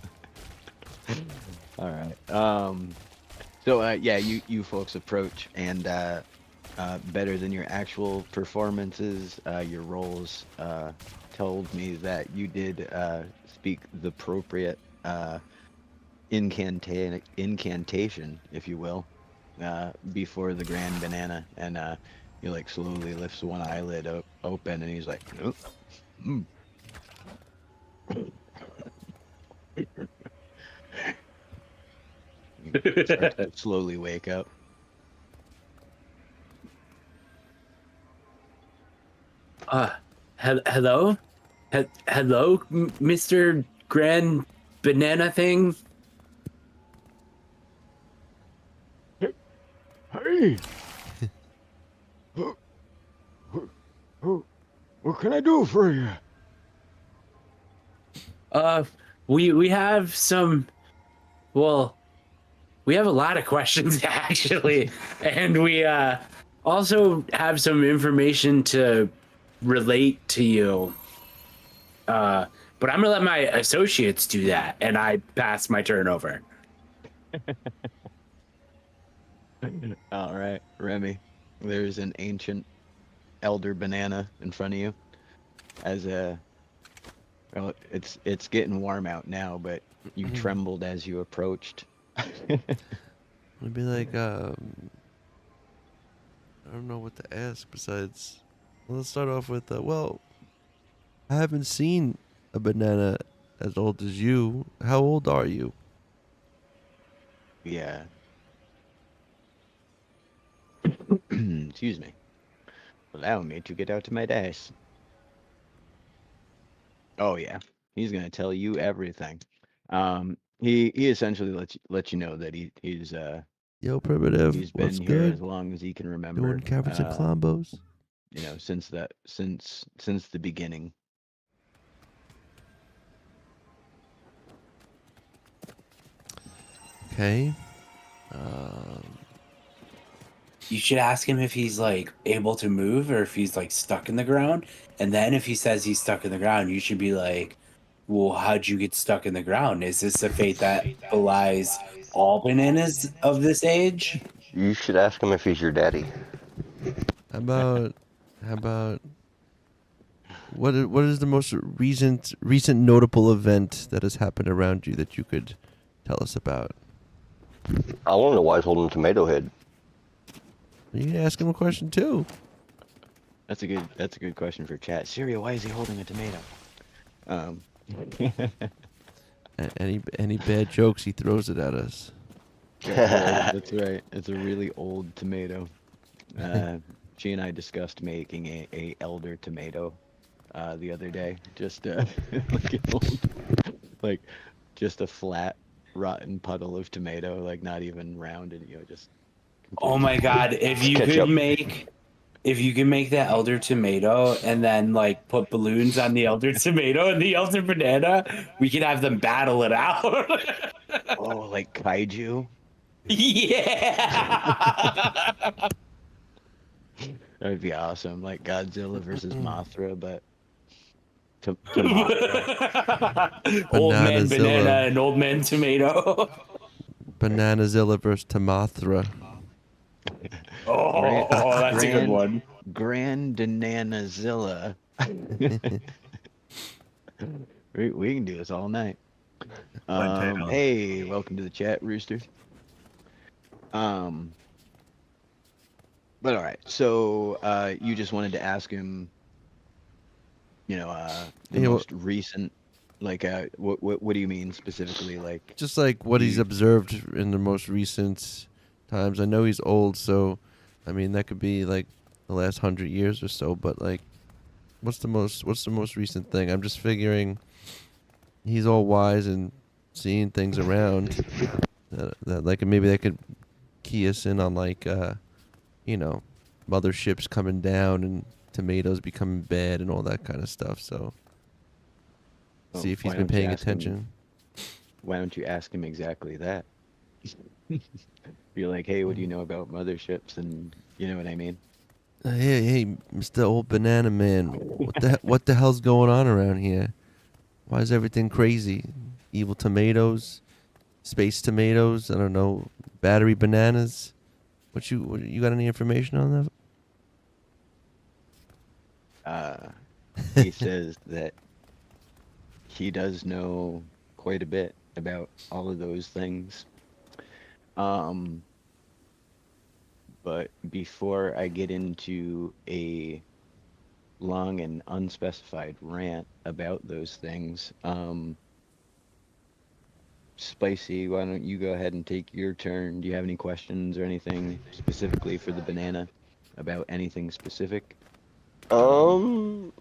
All right. So yeah, you folks approach, and better than your actual performances, your roles told me that you did speak the appropriate incantation, if you will, before the grand banana, and he like slowly lifts one eyelid open, and he's like, "Nope." Mm. You start to slowly wake up. Hello? Hello, Mr. Grand Banana Thing? Hey! What can I do for you? We have some, well, we have a lot of questions actually, and we also have some information to relate to you. But I'm gonna let my associates do that, and I pass my turn over. All right, Remy. There's an ancient elder banana in front of you. As a, well, it's getting warm out now, but you trembled as you approached. I'd be like, I don't know what to ask besides. Well, let's start off with, well, I haven't seen a banana as old as you. How old are you? Yeah. Excuse me. Allow me to get out to my dice. Oh yeah, he's gonna tell you everything. He essentially lets you know that he's Yo, Primitive, he's been what's here good? as long as he can remember. Doing Caverns and Klombos? You know, since the beginning. Okay. You should ask him if he's like able to move or if he's like stuck in the ground. And then if he says he's stuck in the ground, you should be like, well, how'd you get stuck in the ground? Is this a fate that belies all bananas of this age? You should ask him if he's your daddy. How about what is the most recent notable event that has happened around you that you could tell us about? I want to know why he's holding a tomato head. You can ask him a question too. That's a good question for chat. Syria, why is he holding a tomato? Any bad jokes, he throws it at us. Yeah, that's right. It's a really old tomato. She and I discussed making a elder tomato the other day. Just like an old, like just a flat, rotten puddle of tomato, like not even rounded. Just. Oh my god! If you Ketchup. could make that elder tomato and then like put balloons on the elder tomato and the elder banana, we could have them battle it out. Oh, like kaiju. Yeah. That would be awesome. Like Godzilla versus Mothra, but to Old man Bananazilla. banana and old man tomato. Bananazilla versus Tamothra. Oh, that's a good one. Grand Bananazilla. we can do this all night. Potato. Hey, welcome to the chat, Rooster. But all right, so you just wanted to ask him, the most recent, like, what do you mean specifically, like? Just like what he's observed in the most recent times. I know he's old, so I mean that could be like the last 100 years or so. But like, what's the most recent thing? I'm just figuring he's all wise and seeing things around that like maybe that could key us in on like motherships coming down and tomatoes becoming bad and all that kind of stuff. So see if he's why been don't you paying ask him- attention. Why don't you ask him exactly that? Be like, hey, what do you know about motherships? And you know what I mean? Hey, Mr. Old Banana Man, what the hell's going on around here? Why is everything crazy? Evil tomatoes, space tomatoes, I don't know, battery bananas. What you got any information on that? He says that he does know quite a bit about all of those things. But before I get into a long and unspecified rant about those things, Spicy, why don't you go ahead and take your turn? Do you have any questions or anything specifically for the banana about anything specific? Not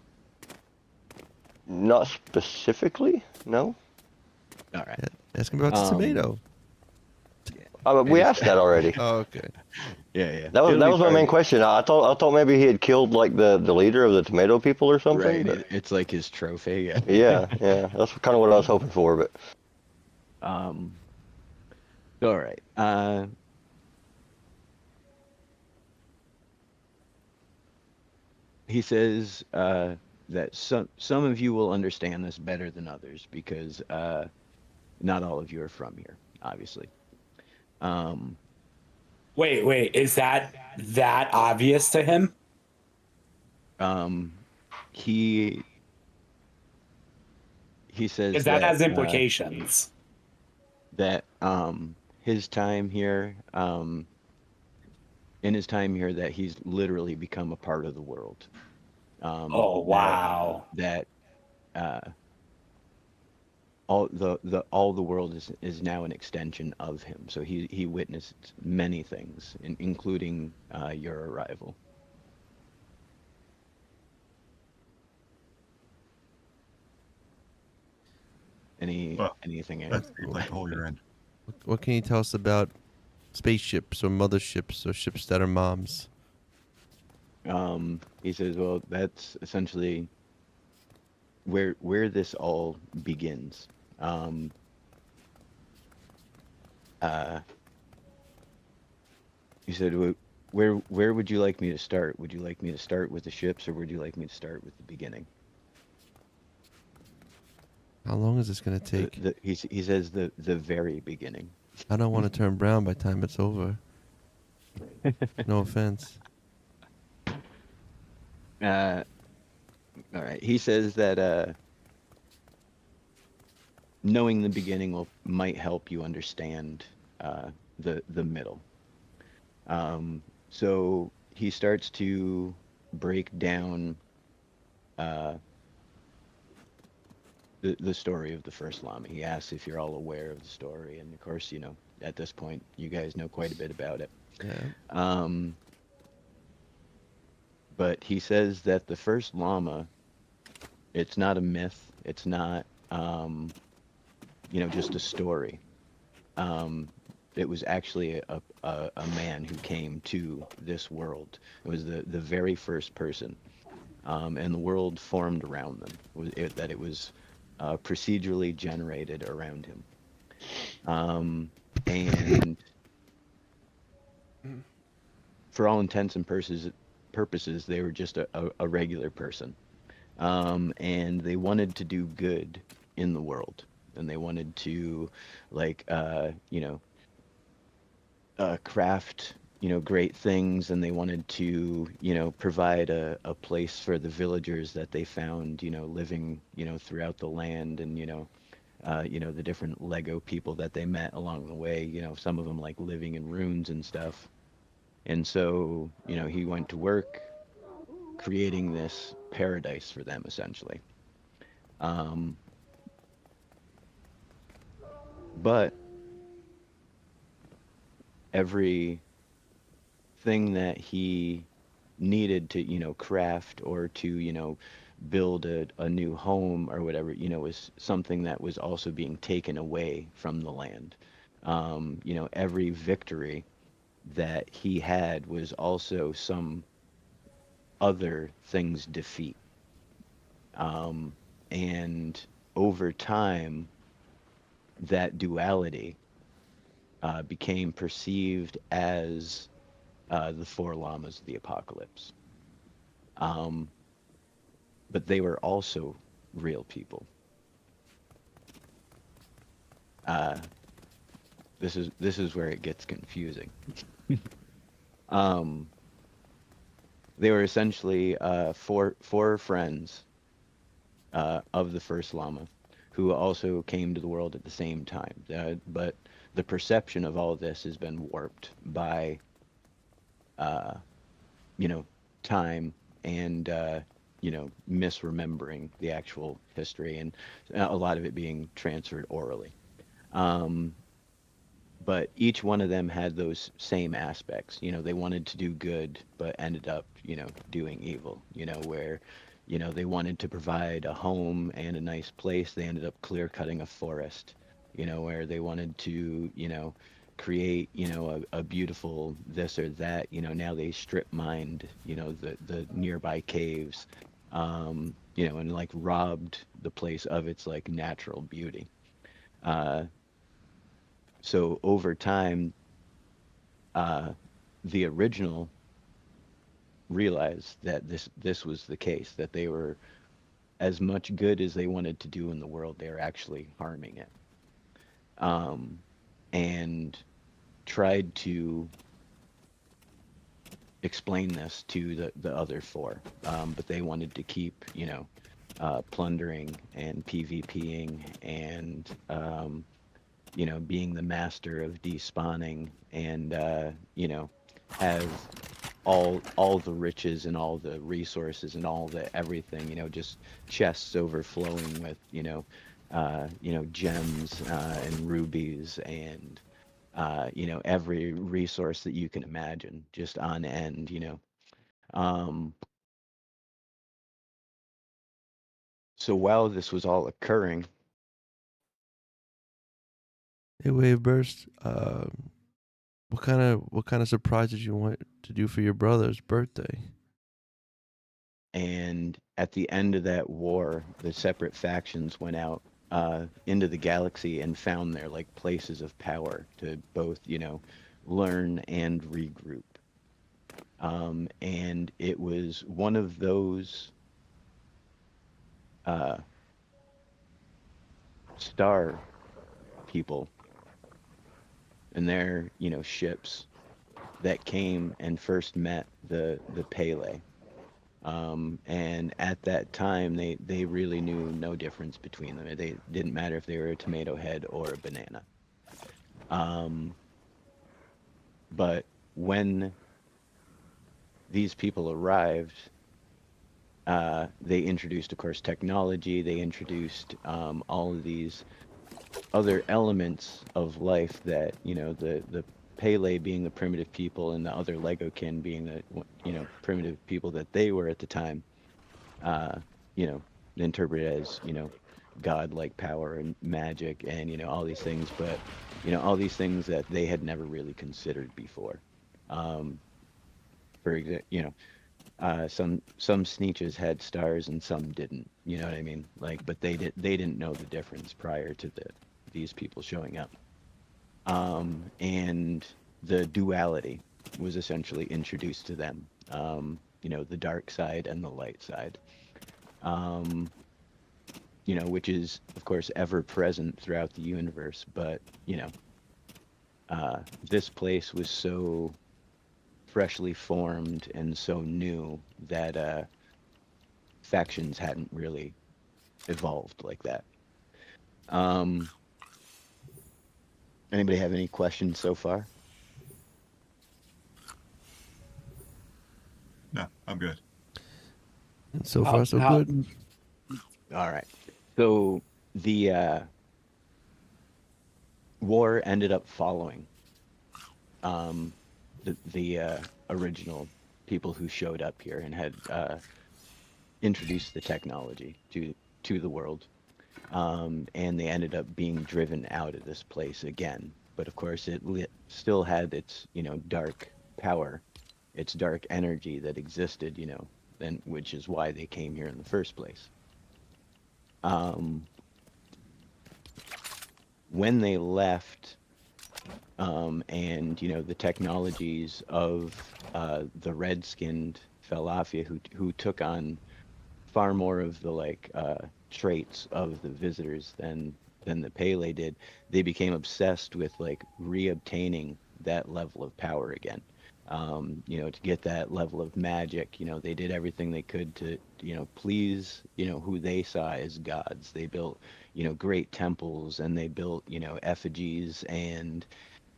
specifically. No. All right. Ask him about the tomato. We asked that already. Oh, okay. Yeah. That was It'll be my part main of- question. I thought maybe he had killed like the leader of the tomato people or something. Right. But It's like his trophy. Yeah. yeah. That's kind of what I was hoping for. But All right. He says that some of you will understand this better than others because not all of you are from here, obviously. Wait, is that obvious to him? He says Because that has that, implications. that his time here, in his time here, that he's literally become a part of the world. Oh wow! That all the world is now an extension of him. So he witnessed many things, including your arrival. Anything else? That's like the hole you're in. What can you tell us about spaceships or motherships or ships that are moms? He says, well, that's essentially where this all begins. uh, he said, where would you like me to start? Would you like me to start with the ships, or would you like me to start with the beginning? How long is this gonna take? He says the very beginning. I don't want to turn brown by the time it's over. No offense. All right. He says that knowing the beginning might help you understand the middle. So he starts to break down the story of the first llama. He asks if you're all aware of the story, and of course, at this point, you guys know quite a bit about it. Yeah. But he says that the first llama, it's not a myth. It's not, just a story. It was actually a man who came to this world. It was the very first person, and the world formed around them. It was procedurally generated around him, and for all intents and purposes, they were just a regular person, and they wanted to do good in the world, and they wanted to, like, craft, great things, and they wanted to, provide a place for the villagers that they found, living, throughout the land, and, the different Lego people that they met along the way, some of them like living in ruins and stuff. And so, he went to work creating this paradise for them, essentially. But every thing that he needed to, craft or to, build a new home or whatever, was something that was also being taken away from the land. Every victory that he had was also some other thing's defeat. And over time, that duality became perceived as the four llamas of the apocalypse. But they were also real people. This is where it gets confusing. They were essentially four friends of the first llama, who also came to the world at the same time. But the perception of all this has been warped by, time and, misremembering the actual history, and a lot of it being transferred orally. But each one of them had those same aspects. They wanted to do good, but ended up, doing evil, where, they wanted to provide a home and a nice place. They ended up clear cutting a forest, where they wanted to, create, a beautiful this or that, now they strip mined, the nearby caves, and like robbed the place of its like natural beauty. So over time, the original realized that this was the case, that they were, as much good as they wanted to do in the world, they were actually harming it. And tried to explain this to the other four, but they wanted to keep, plundering and PvPing and, being the master of despawning and, have all the riches and all the resources and all the everything, just chests overflowing with, gems and rubies and, every resource that you can imagine, just on end, So while this was all occurring, Hey, Wave Burst. What kind of surprise did you want to do for your brother's birthday? and at the end of that war, the separate factions went out into the galaxy and found their like places of power to both, learn and regroup. And it was one of those uh, star people and their, ships that came and first met the Pele. And at that time, they really knew no difference between them. They didn't matter if they were a tomato head or a banana. Um, but when these people arrived, they introduced, of course, technology. They introduced all of these other elements of life that, the Pele being the primitive people and the other Lego kin being the, primitive people that they were at the time, uh, you know, interpreted as, godlike power and magic and, all these things, but, all these things that they had never really considered before. Um, for example, some Sneetches had stars and some didn't. You know what I mean? Like, but they didn't know the difference prior to these people showing up. And the duality was essentially introduced to them. The dark side and the light side. Um, which is of course ever present throughout the universe. But this place was so freshly formed and so new that factions hadn't really evolved like that. Um, Anybody have any questions so far? No, I'm good. And so far, so good. All right. So the war ended up following the original people who showed up here and had introduced the technology to the world. And they ended up being driven out of this place again. But of course, it still had its, dark power, its dark energy that existed, then which is why they came here in the first place. When they left, and the technologies of the red-skinned Felafia, who took on far more of the traits of the visitors than the Pele did, they became obsessed with reobtaining that level of power again. To get that level of magic, they did everything they could to, please, who they saw as gods. They built, great temples, and they built, effigies and,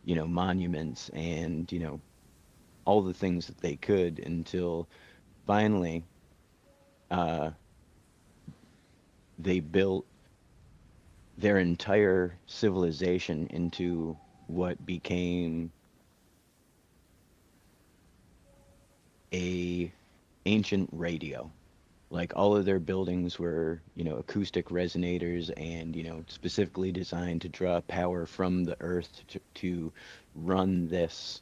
monuments and, all the things that they could until finally they built their entire civilization into what became a ancient radio. Like all of their buildings were, acoustic resonators and, specifically designed to draw power from the earth to run this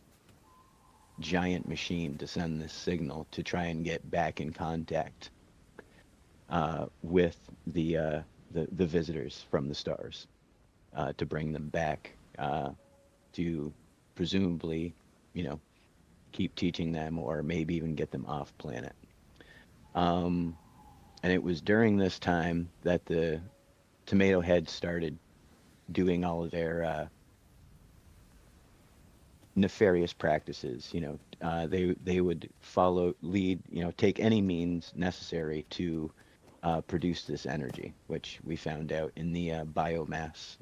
giant machine to send this signal to try and get back in contact with the visitors from the stars, to bring them back, to presumably, keep teaching them or maybe even get them off planet. And it was during this time that the Tomato Heads started doing all of their nefarious practices. They would lead, take any means necessary to produce this energy, which we found out in the biomass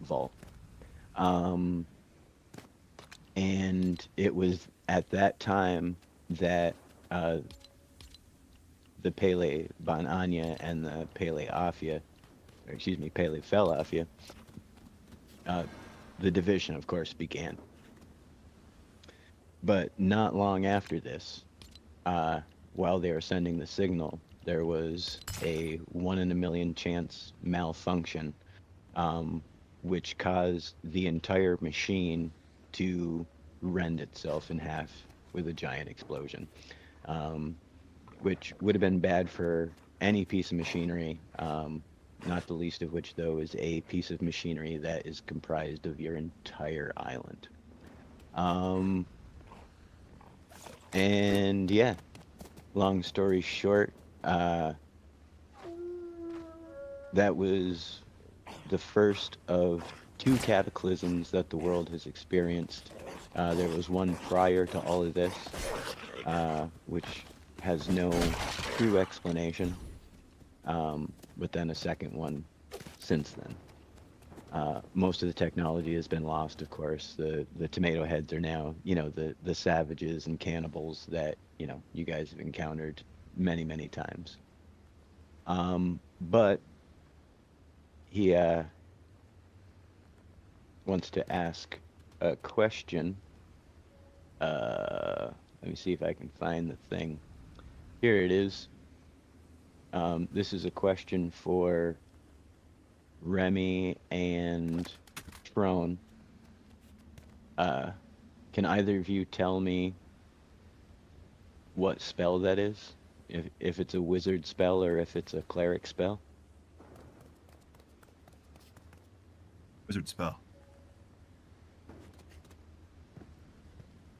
vault. And it was at that time that the Pele Bon Anya and the Pele Afia, Pele Felafia, the division, of course, began. But not long after this, while they were sending the signal, there was a 1 in a million chance malfunction, which caused the entire machine to rend itself in half with a giant explosion, which would have been bad for any piece of machinery not the least of which, though, is a piece of machinery that is comprised of your entire island. And yeah, long story short, that was the first of two cataclysms that the world has experienced. There was one prior to all of this, which has no true explanation, but then a second one since then. Most of the technology has been lost, of course. The tomato heads are now, the savages and cannibals that, you guys have encountered many, many times. But he wants to ask a question. Let me see if I can find the thing. Here it is. This is a question for Remy and Trone. Can either of you tell me what spell that is? If it's a wizard spell or if it's a cleric spell? Wizard spell.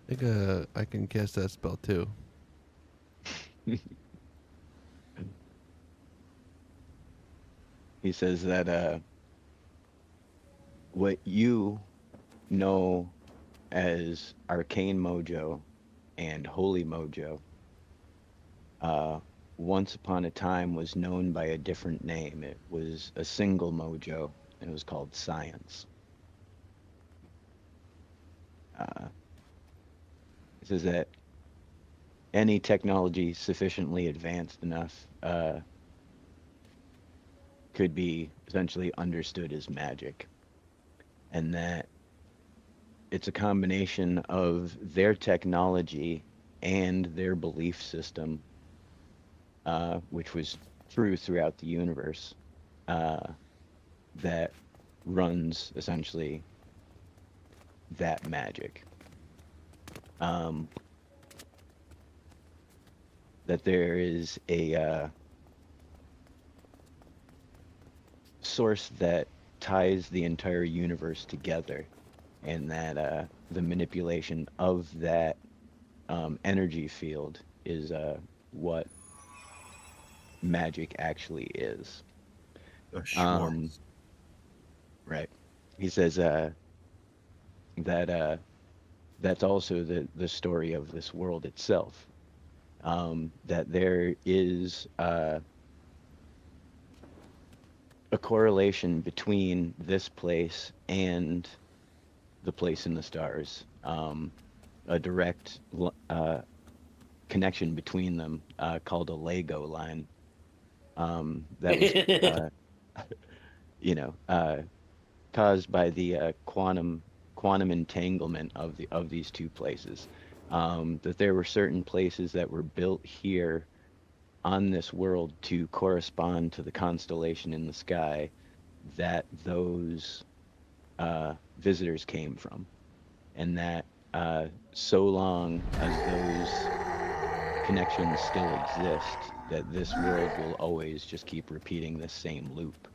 I think I can cast that spell too. He says that what you know as arcane mojo and holy mojo once upon a time was known by a different name. It was a single mojo, and it was called science. It says that any technology sufficiently advanced enough could be essentially understood as magic, and that it's a combination of their technology and their belief system, which was true throughout the universe, that runs essentially that magic. That there is a source that ties the entire universe together, and that the manipulation of that energy field is what magic actually is. The Schwartz. Right. He says that that's also the story of this world itself. That there is a correlation between this place and the place in the stars. A direct connection between them called a Lego line. That was, caused by the quantum entanglement of these two places. That there were certain places that were built here on this world to correspond to the constellation in the sky that those visitors came from, and that so long as those connections still exist, that this world will always just keep repeating this same loop.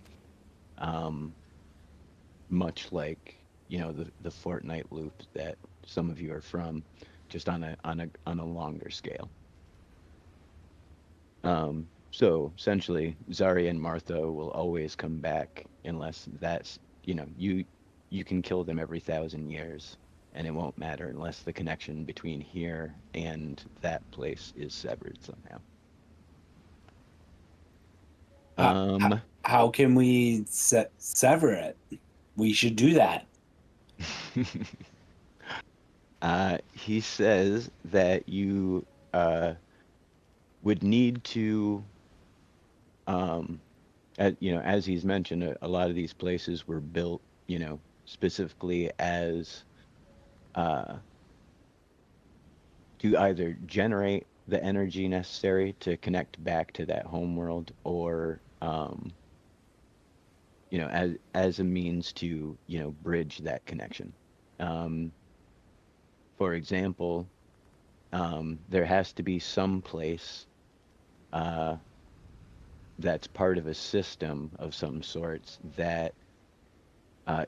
Much like the Fortnite loop that some of you are from, just on a longer scale. So essentially, Zarya and Martha will always come back unless that's you can kill them every 1,000 years, and it won't matter unless the connection between here and that place is severed somehow. How can we sever it? We should do that. He says that you would need to, as he's mentioned, a lot of these places were built, specifically as to either generate the energy necessary to connect back to that home world, or as a means to bridge that connection. For example, there has to be some place that's part of a system of some sorts that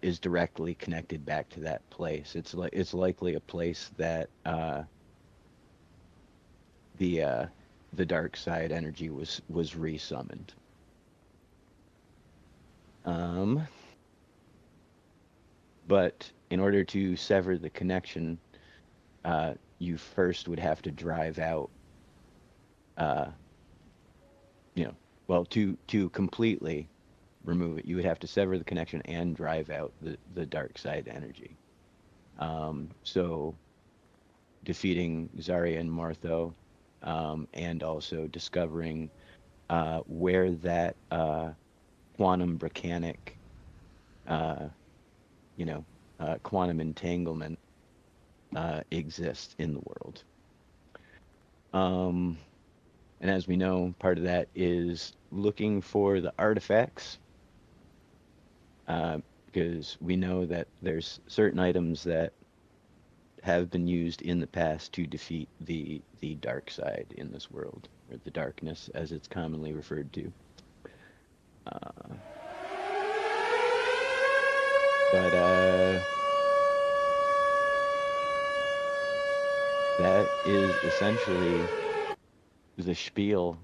is directly connected back to that place. It's likely a place that the uh, the dark side energy was resummoned. Um, but in order to sever the connection, you first would have to drive out, uh, well, to completely remove it, you would have to sever the connection and drive out the dark side energy. So defeating Zarya and Martho, and also discovering where that quantum mechanic, uh, quantum entanglement exists in the world. Um, and as we know, part of that is looking for the artifacts, because we know that there's certain items that have been used in the past to defeat the dark side in this world, or the darkness as it's commonly referred to. But that is essentially the spiel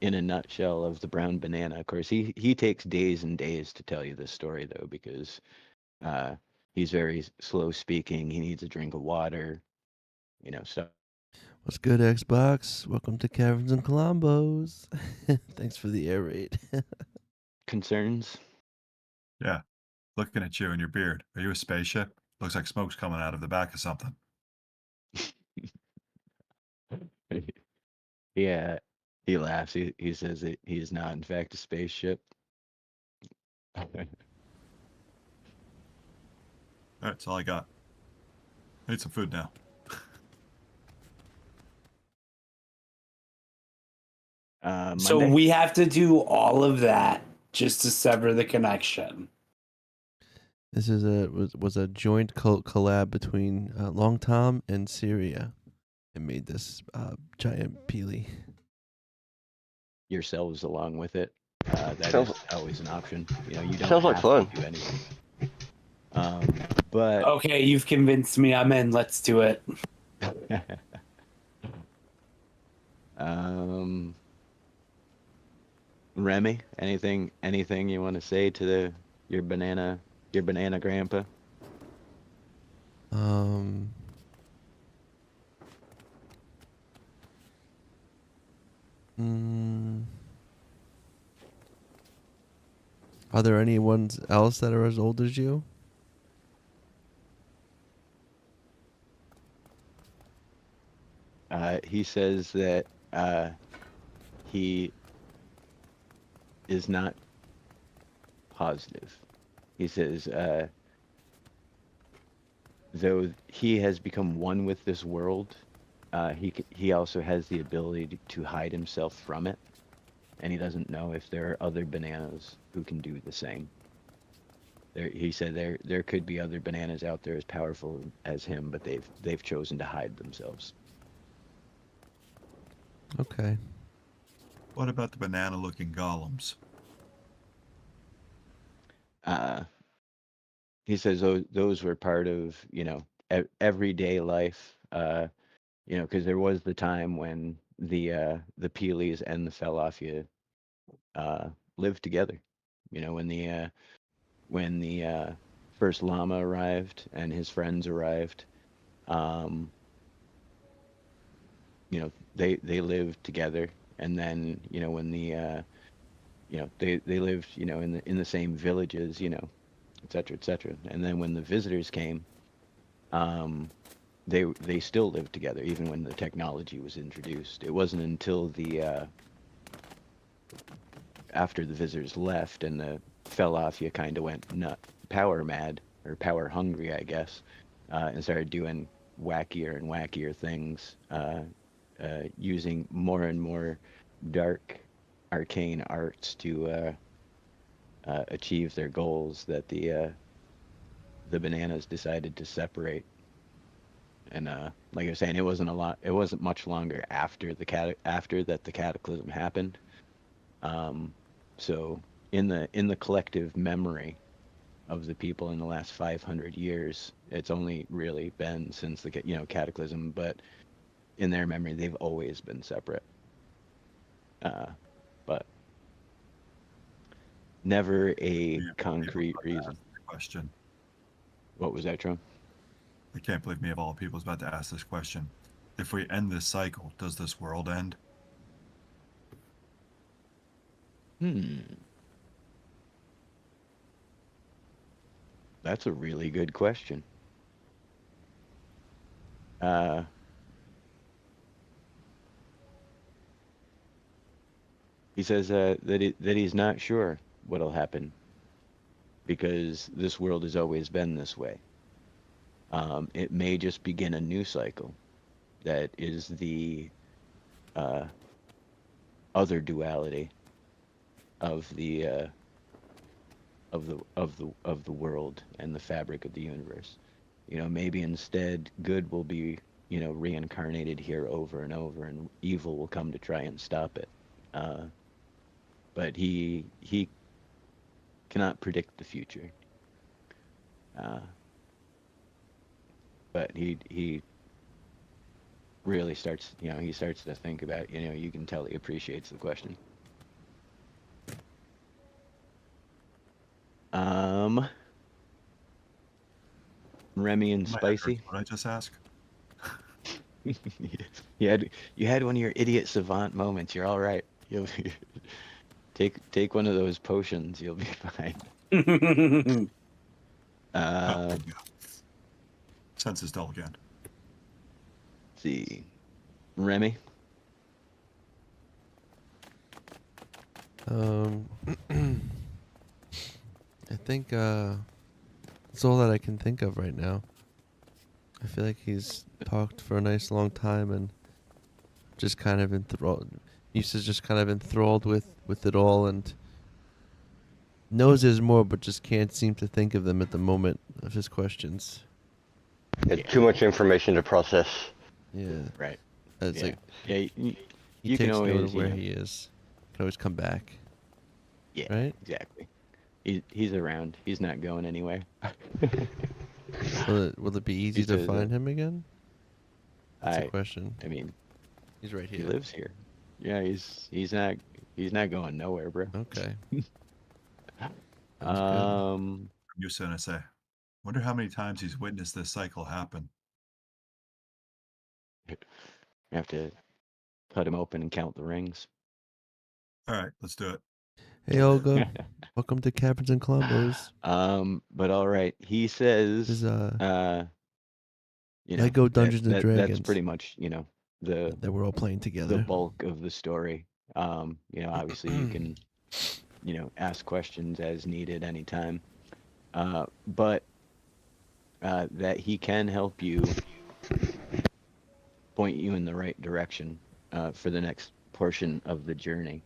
in a nutshell of the brown banana. Of course, he takes days and days to tell you this story, though, because he's very slow speaking. He needs a drink of water, stuff. What's good, Xbox? Welcome to Kaverns and Klombos. Thanks for the air raid. Concerns. Yeah. Looking at you and your beard. Are you a spaceship? Looks like smoke's coming out of the back of something. Yeah, he laughs. He says that he is not, in fact, a spaceship. All right, that's all I got. I need some food now. So Monday? we have to do all of that just to sever the connection. This is was a joint collab between Long Tom and Syria, and made this giant peely. Yourselves along with it. That Sounds- is always an option. You don't Sounds like have fun. to do anything. But Okay, you've convinced me. I'm in. Let's do it. Remy, anything you want to say to your banana grandpa? Are there anyone else that are as old as you? He says that he is not positive. He says, though he has become one with this world, he also has the ability to hide himself from it, and he doesn't know if there are other bananas who can do the same. He said there could be other bananas out there as powerful as him, but they've chosen to hide themselves. Okay. What about the banana-looking golems? He says those were part of everyday life. Because there was the time when the Peelies and the Felafia lived together. When the first llama arrived and his friends arrived, they lived together. And then when they lived in the same villages, et cetera, et cetera. And then when the visitors came, they still lived together even when the technology was introduced. It wasn't until after the visitors left and the Felafia kind of went power mad or power hungry, I guess, and started doing wackier and wackier things, using more and more dark arcane arts to achieve their goals, that the bananas decided to separate. And like I was saying, it wasn't much longer after the cataclysm happened, So in the collective memory of the people in the last 500 years, it's only really been since the cataclysm, but in their memory, they've always been separate. But never a concrete reason. Question. What was that, Trump? I can't believe me of all people is about to ask this question. If we end this cycle, does this world end? That's a really good question. He says that he's not sure what'll happen because this world has always been this way. It may just begin a new cycle that is the other duality of the world and the fabric of the universe. Maybe instead good will be reincarnated here over and over, and evil will come to try and stop it. But he cannot predict the future. But he really starts, he starts to think about, you can tell he appreciates the question. Remy and Spicy. What I just ask? You had one of your idiot savant moments. You're all right. You'll take one of those potions. You'll be fine. Senses dull again. Let's see, Remy. I think that's all that I can think of right now. I feel like he's talked for a nice long time and just kind of enthralled. He's just kind of enthralled with it all and knows there's more, but just can't seem to think of them at the moment of his questions. It's too much information to process. Yeah. Right. It's Yeah. like Yeah, he you takes can always note of where he is. Can always come back. Yeah, right? exactly. He's around. He's not going anywhere. Will it be easy He to says, find him again? That's the I question. I mean, He's right he here. lives here. Yeah, he's not going nowhere, bro. Okay. Sounds good. You gonna say, wonder how many times he's witnessed this cycle happen. You have to cut him open and count the rings. All right, let's do it. Hey Olga, welcome to Kaverns and Klombos. But all right, he says, This is you know, Lego Dungeons and Dragons. that's pretty much, the that we're all playing together. the bulk of the story. Obviously you can, ask questions as needed anytime. But that he can help you, point you in the right direction for the next portion of the journey.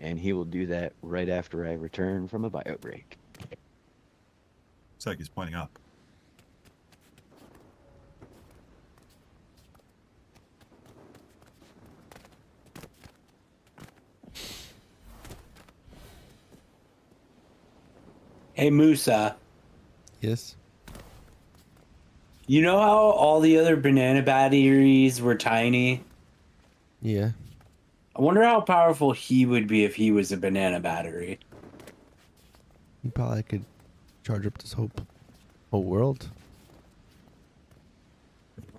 And he will do that right after I return from a bio break. It's like he's pointing up. Hey, Musa. Yes. You know how all the other banana batteries were tiny? Yeah. I wonder how powerful he would be if he was a banana battery. You probably could charge up this whole world.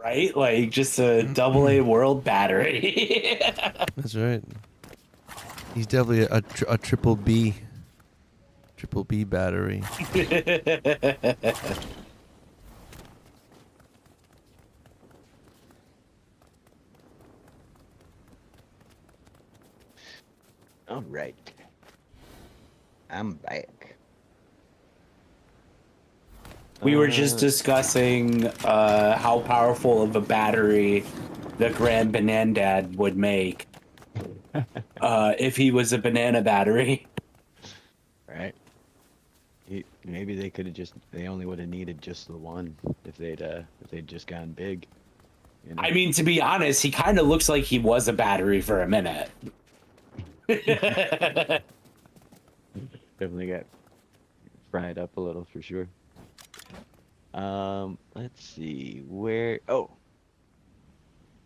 Right? Like just a AA world battery. That's right. He's definitely a triple B battery. All right. I'm back. We were just discussing how powerful of a battery the Grand Banandad would make if he was a banana battery. Right. Maybe they could have they only would have needed just the one if they'd just gone big. I mean, to be honest, he kind of looks like he was a battery for a minute. Definitely got fried up a little for sure. Let's see where. Oh,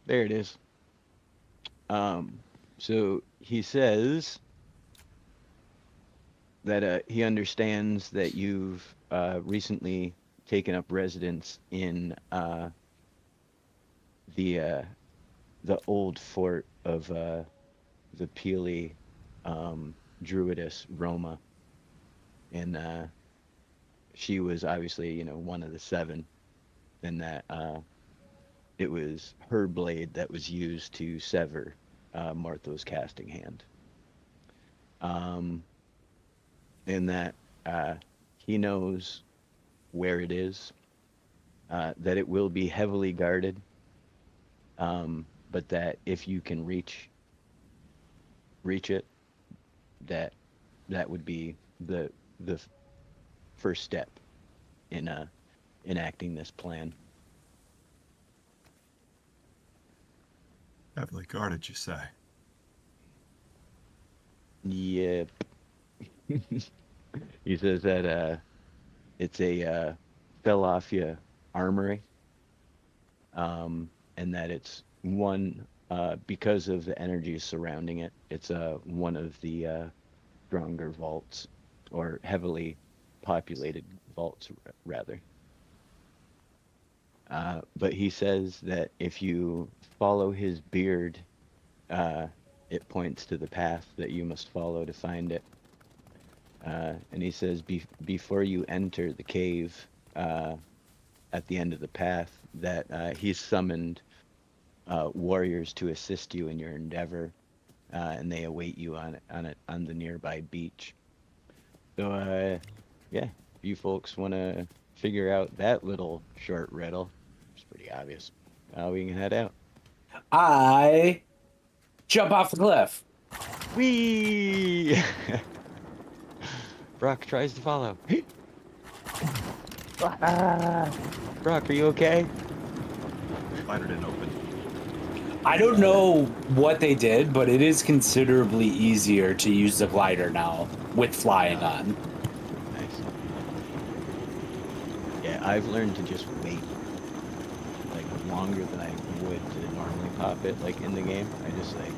there it is. So he says that he understands that you've recently taken up residence in the old fort of the Peely Druidess Roma, and she was obviously one of the seven, and that it was her blade that was used to sever Martho's casting hand. And that he knows where it is, that it will be heavily guarded, but that if you can reach it, that would be the first step in enacting this plan. Heavily guarded, you say? Yep. He says that it's a Philadelphia armory, and that it's one because of the energy surrounding it. It's one of the stronger vaults, or heavily populated vaults, rather. But he says that if you follow his beard, it points to the path that you must follow to find it. And he says before you enter the cave, at the end of the path, that he's summoned warriors to assist you in your endeavor, and they await you on the nearby beach. So yeah, if you folks want to figure out that little short riddle, it's pretty obvious. We can head out. I jump off the cliff. Whee! Brock tries to follow. Brock, are you okay? Spider didn't open. I don't know what they did, but it is considerably easier to use the glider now with flying on. Nice. Yeah, I've learned to just wait like longer than I would to normally pop it like in the game. I just like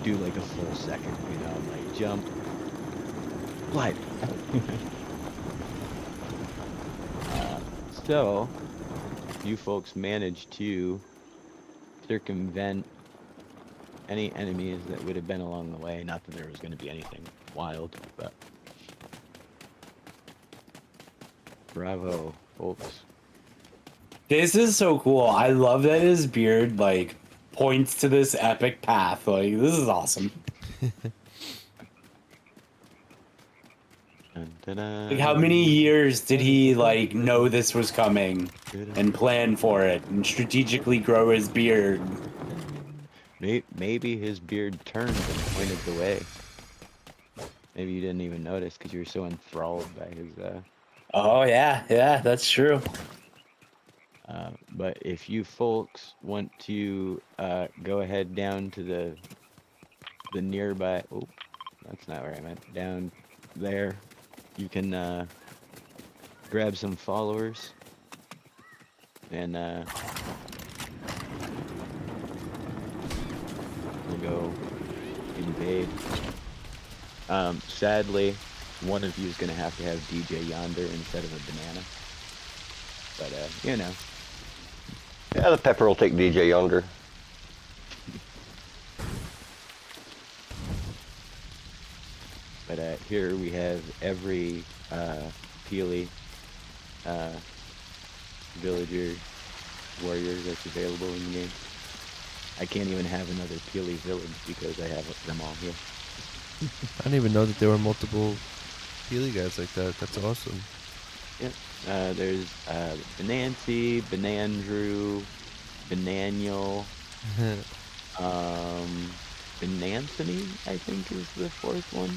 do like a full second, like jump, glide. So you folks managed to circumvent any enemies that would have been along the way. Not that there was going to be anything wild, but bravo, folks. This is so cool. I love that his beard like points to this epic path. Like, this is awesome. Like, how many years did he like know this was coming and plan for it and strategically grow his beard? Maybe his beard turned and pointed the way. Maybe you didn't even notice because you were so enthralled by his. Oh yeah, that's true. But if you folks want to go ahead down to the nearby. Oh, that's not where I meant. Down there, you can grab some followers and we'll go invade. Sadly, one of you is gonna have to have DJ Yonder instead of a banana. But Yeah, the pepper will take DJ Yonder. But here we have every Peely villager warrior that's available in the game. I can't even have another Peely village because I have them all here. I didn't even know that there were multiple Healy guys like that. That's awesome. Yep. There's Benancy, Benandrew, Benaniel, Benanthony, I think is the fourth one.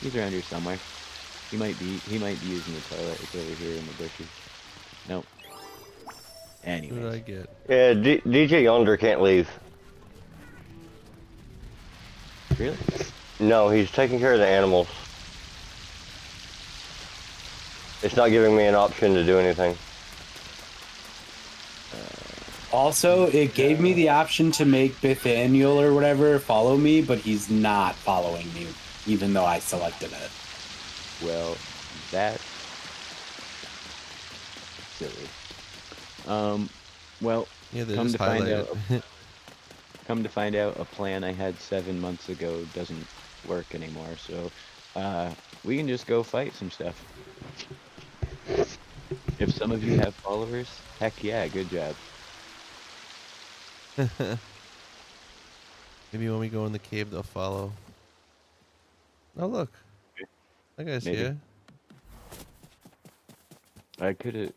He's around here somewhere. He might be using the toilet. It's over here in the bushes. Nope. What Anyways. did I get? Yeah, DJ Yonder can't leave. Really? No, he's taking care of the animals. It's not giving me an option to do anything. Also, it gave me the option to make Nathaniel or whatever follow me, but he's not following me, even though I selected it. Well, that's silly. Well, Yeah, they come just to find highlighted. out, come to find out, a plan I had 7 months ago doesn't work anymore. So, we can just go fight some stuff. If some of you have followers, heck yeah, good job. Maybe when we go in the cave, they'll follow. Oh, look. That guy's Maybe. here. I could have.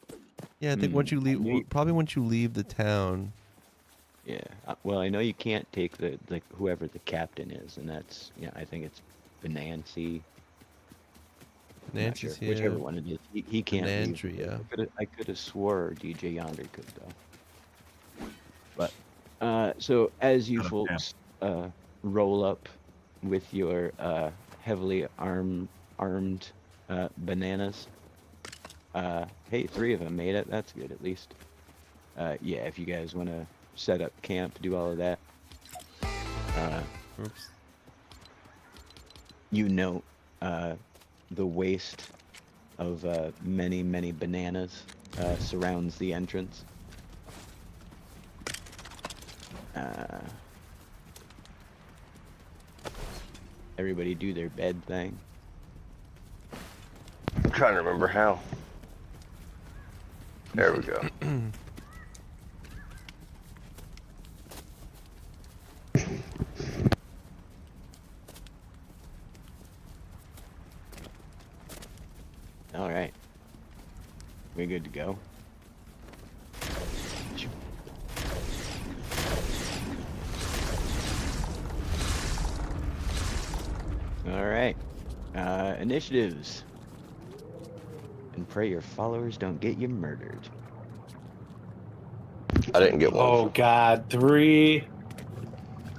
Yeah, I think once you leave, probably once you leave the town. Yeah. Well, I know you can't take the whoever the captain is, and that's I think it's Benancy. Nancy's here. Whichever one it is, he can't leave. Nantry, yeah. I could have swore DJ Yonder could though. But so as you folks roll up with your heavily armed bananas. Hey, 3 of them made it. That's good, at least. Yeah, if you guys want to set up camp, do all of that. Oops. You know, the waste of many, many bananas surrounds the entrance. Everybody do their bed thing. I'm trying to remember how. There we go. All right. We good to go? All right. Initiatives. And pray your followers don't get you murdered. I didn't get one. Oh God, 3.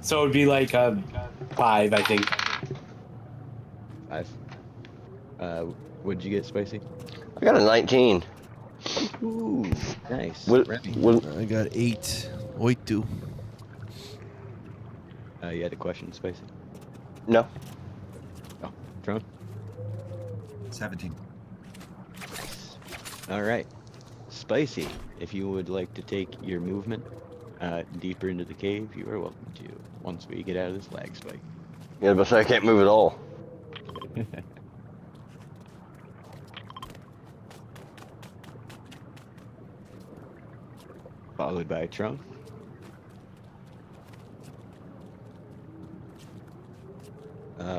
So it'd be like a 5, I think. 5. What'd you get, Spicy? I got a 19. Ooh, nice. What, Remy. I got 8. Oitu. You had a question, Spicy? No. Oh, Tron? 17. All right. Spicy, if you would like to take your movement deeper into the cave, you are welcome to, once we get out of this lag spike. Yeah, but I can't move at all. Followed by Trump.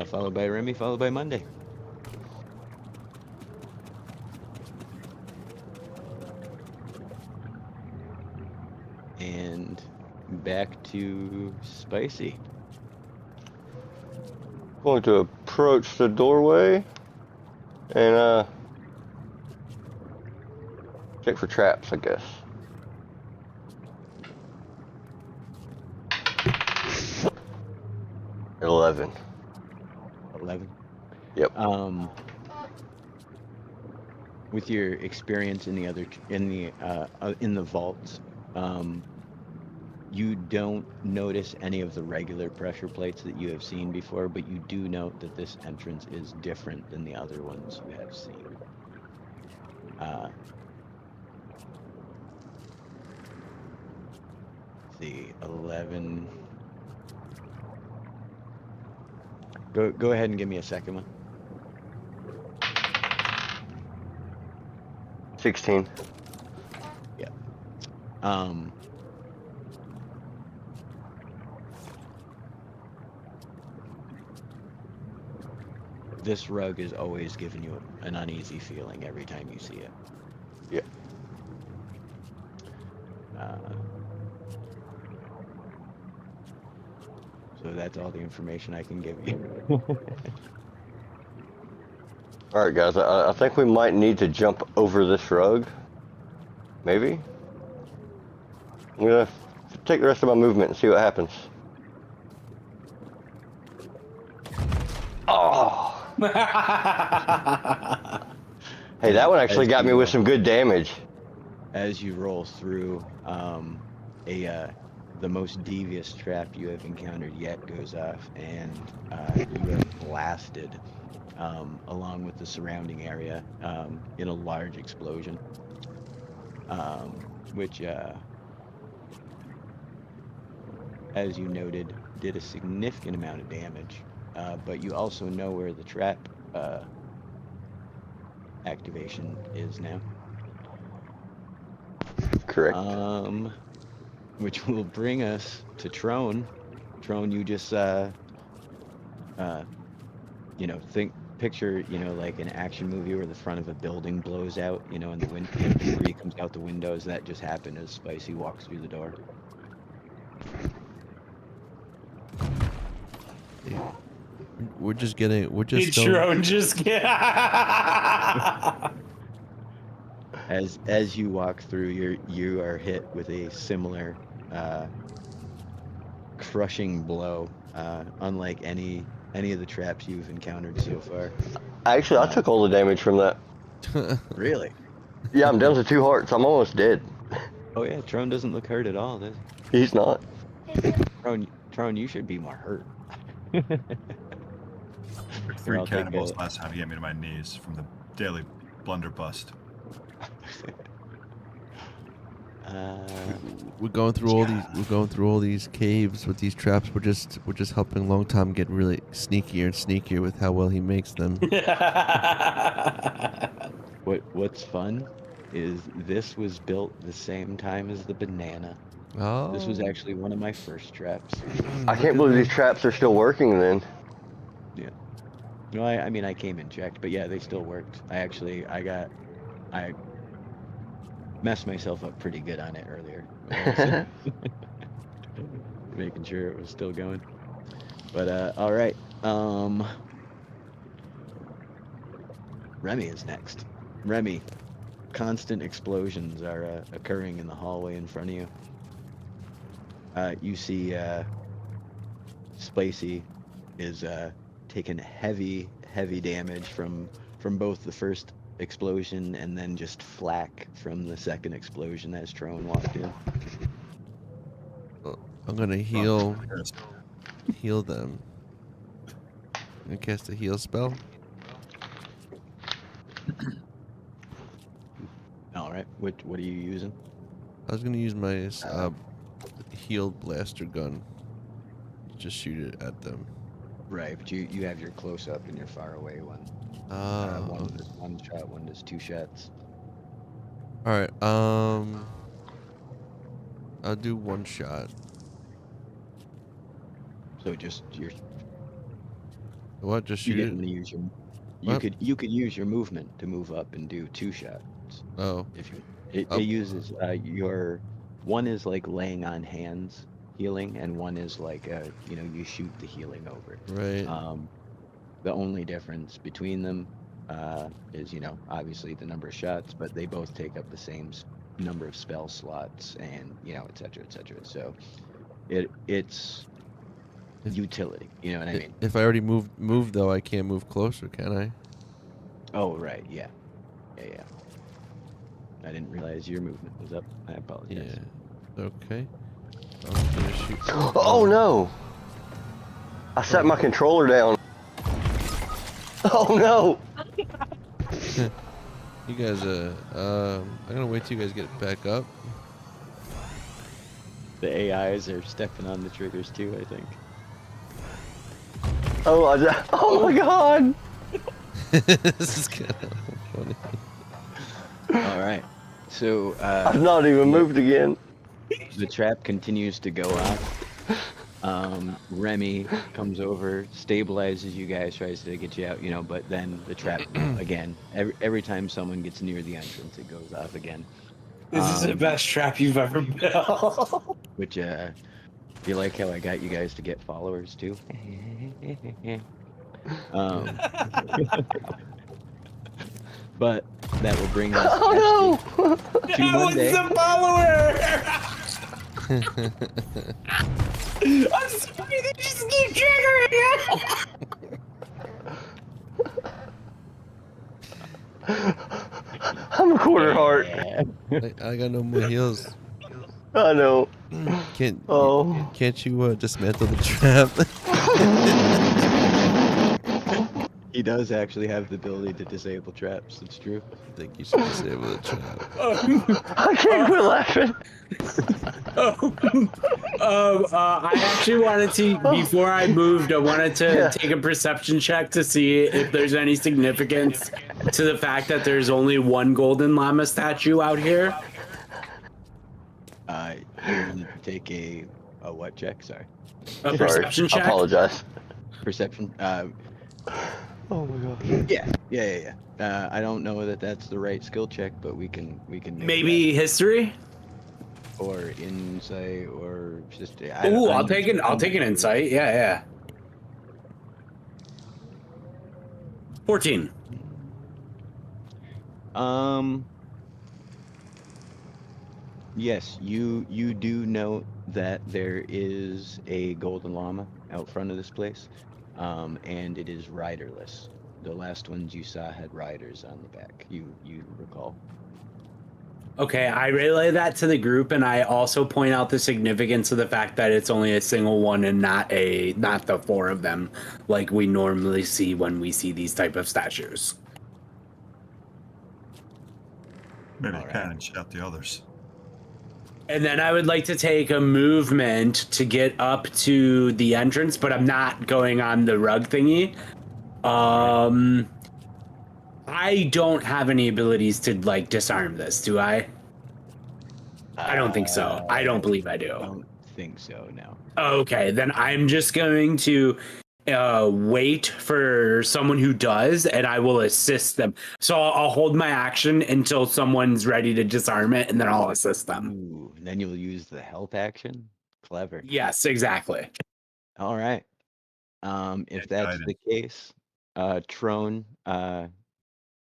Followed by Remy, followed by Monday. And back to Spicy. Going to approach the doorway and check for traps, I guess. $11. 11. Yep. With your experience in the vaults, you don't notice any of the regular pressure plates that you have seen before, but you do note that this entrance is different than the other ones you have seen. The 11. Go ahead and give me a second one. 16. Yeah. This rug is always giving you an uneasy feeling every time you see it. Yeah. So that's all the information I can give you. All right, guys. I think we might need to jump over this rug. Maybe. I'm gonna take the rest of my movement and see what happens. Oh. Hey, that one actually got me with some good damage. As you roll through, the most devious trap you have encountered yet goes off, and you are blasted along with the surrounding area in a large explosion, which, as you noted, did a significant amount of damage. But you also know where the trap activation is now. Correct. Which will bring us to Trone. Trone, you just picture, like an action movie where the front of a building blows out, and the wind debris comes out the windows. That just happened as Spicy walks through the door. We're just getting. Drone just get. As you walk through, you are hit with a similar crushing blow, unlike any of the traps you've encountered so far. Actually, I took all the damage from that. Really? Yeah, I'm down to 2 hearts. I'm almost dead. Oh yeah, Trone doesn't look hurt at all, does he? He's not. Trone, you should be more hurt. Took 3 cannonballs last time to get me to my knees from the daily blunderbust. We're going through all these. We're going through all these caves with these traps. We're just helping Long Tom get really sneakier and sneakier with how well he makes them. What's fun is this was built the same time as the banana. Oh. This was actually one of my first traps. I can't believe these traps are still working then. Yeah. No, I mean, I came and checked, but yeah, they still worked. I messed myself up pretty good on it earlier. Making sure it was still going. But, all right. Remy is next. Remy, constant explosions are occurring in the hallway in front of you. You see Spicy is taking heavy damage from both the first explosion and then just flak from the second explosion as Trone walked in. I'm gonna heal them. I cast a heal spell. All right, what are you using? I was gonna use my healed blaster gun. Just shoot it at them. Right, but you have your close up and your far away one. One does 1 shot, one does 2 shots. All right. I'll do 1 shot. So just What? Just shoot it? Use your, What? you could use your movement to move up and do 2 shots. Oh. If you it uses your one is like laying on hands healing, and one is like you shoot the healing over. Right. The only difference between them is obviously the number of shots, but they both take up the same number of spell slots, and et cetera, et cetera. So it's utility. You know what I mean? If I already moved though, I can't move closer, can I? Oh right, yeah. I didn't realize your movement was up. I apologize. Yeah. Okay. I'm gonna shoot. Oh no! I set my controller down. Oh no! You guys, I'm gonna wait till you guys get back up. The AIs are stepping on the triggers too, I think. Oh my god! This is kind of funny. All right. So I've not even moved again. the trap continues to go off. Remy comes over, stabilizes you guys, tries to get you out, but then the trap again. Every time someone gets near the entrance, it goes off again. This is the best trap you've ever built. Which you like how I got you guys to get followers too? But that will bring us Oh no! to Monday. The follower! I'm sorry, they just keep triggering it! I'm a quarter heart. Yeah. I got no more heals. I know. Oh. Can't you dismantle the trap? He does actually have the ability to disable traps. It's true. I think you should disable the trap. I can't quit laughing. I actually wanted to, before I moved, I wanted to take a perception check to see if there's any significance to the fact that there's only one golden llama statue out here. You need to take a what check? Sorry. A Sorry, perception I check? apologize. Perception. Oh my gosh. Yeah. I don't know that that's the right skill check, but we can make Maybe history? that. Or insight or just. Ooh, I'll take an insight. Yeah. 14. Yes, you do know that there is a golden llama out front of this place, and it is riderless. The last ones you saw had riders on the back. You recall? Okay, I relay that to the group, and I also point out the significance of the fact that it's only a single one and not the four of them like we normally see when we see these type of statues. Maybe All you right. can and shout the others. And then I would like to take a movement to get up to the entrance, but I'm not going on the rug thingy. I don't have any abilities to like disarm this, do I? I don't think so. I don't believe I do. I don't think so. No. Okay, then I'm just going to wait for someone who does, and I will assist them. So I'll hold my action until someone's ready to disarm it, and then I'll assist them. Ooh, and then you'll use the help action. Clever. Yes, exactly. All right. If that's guidance. the case, Trone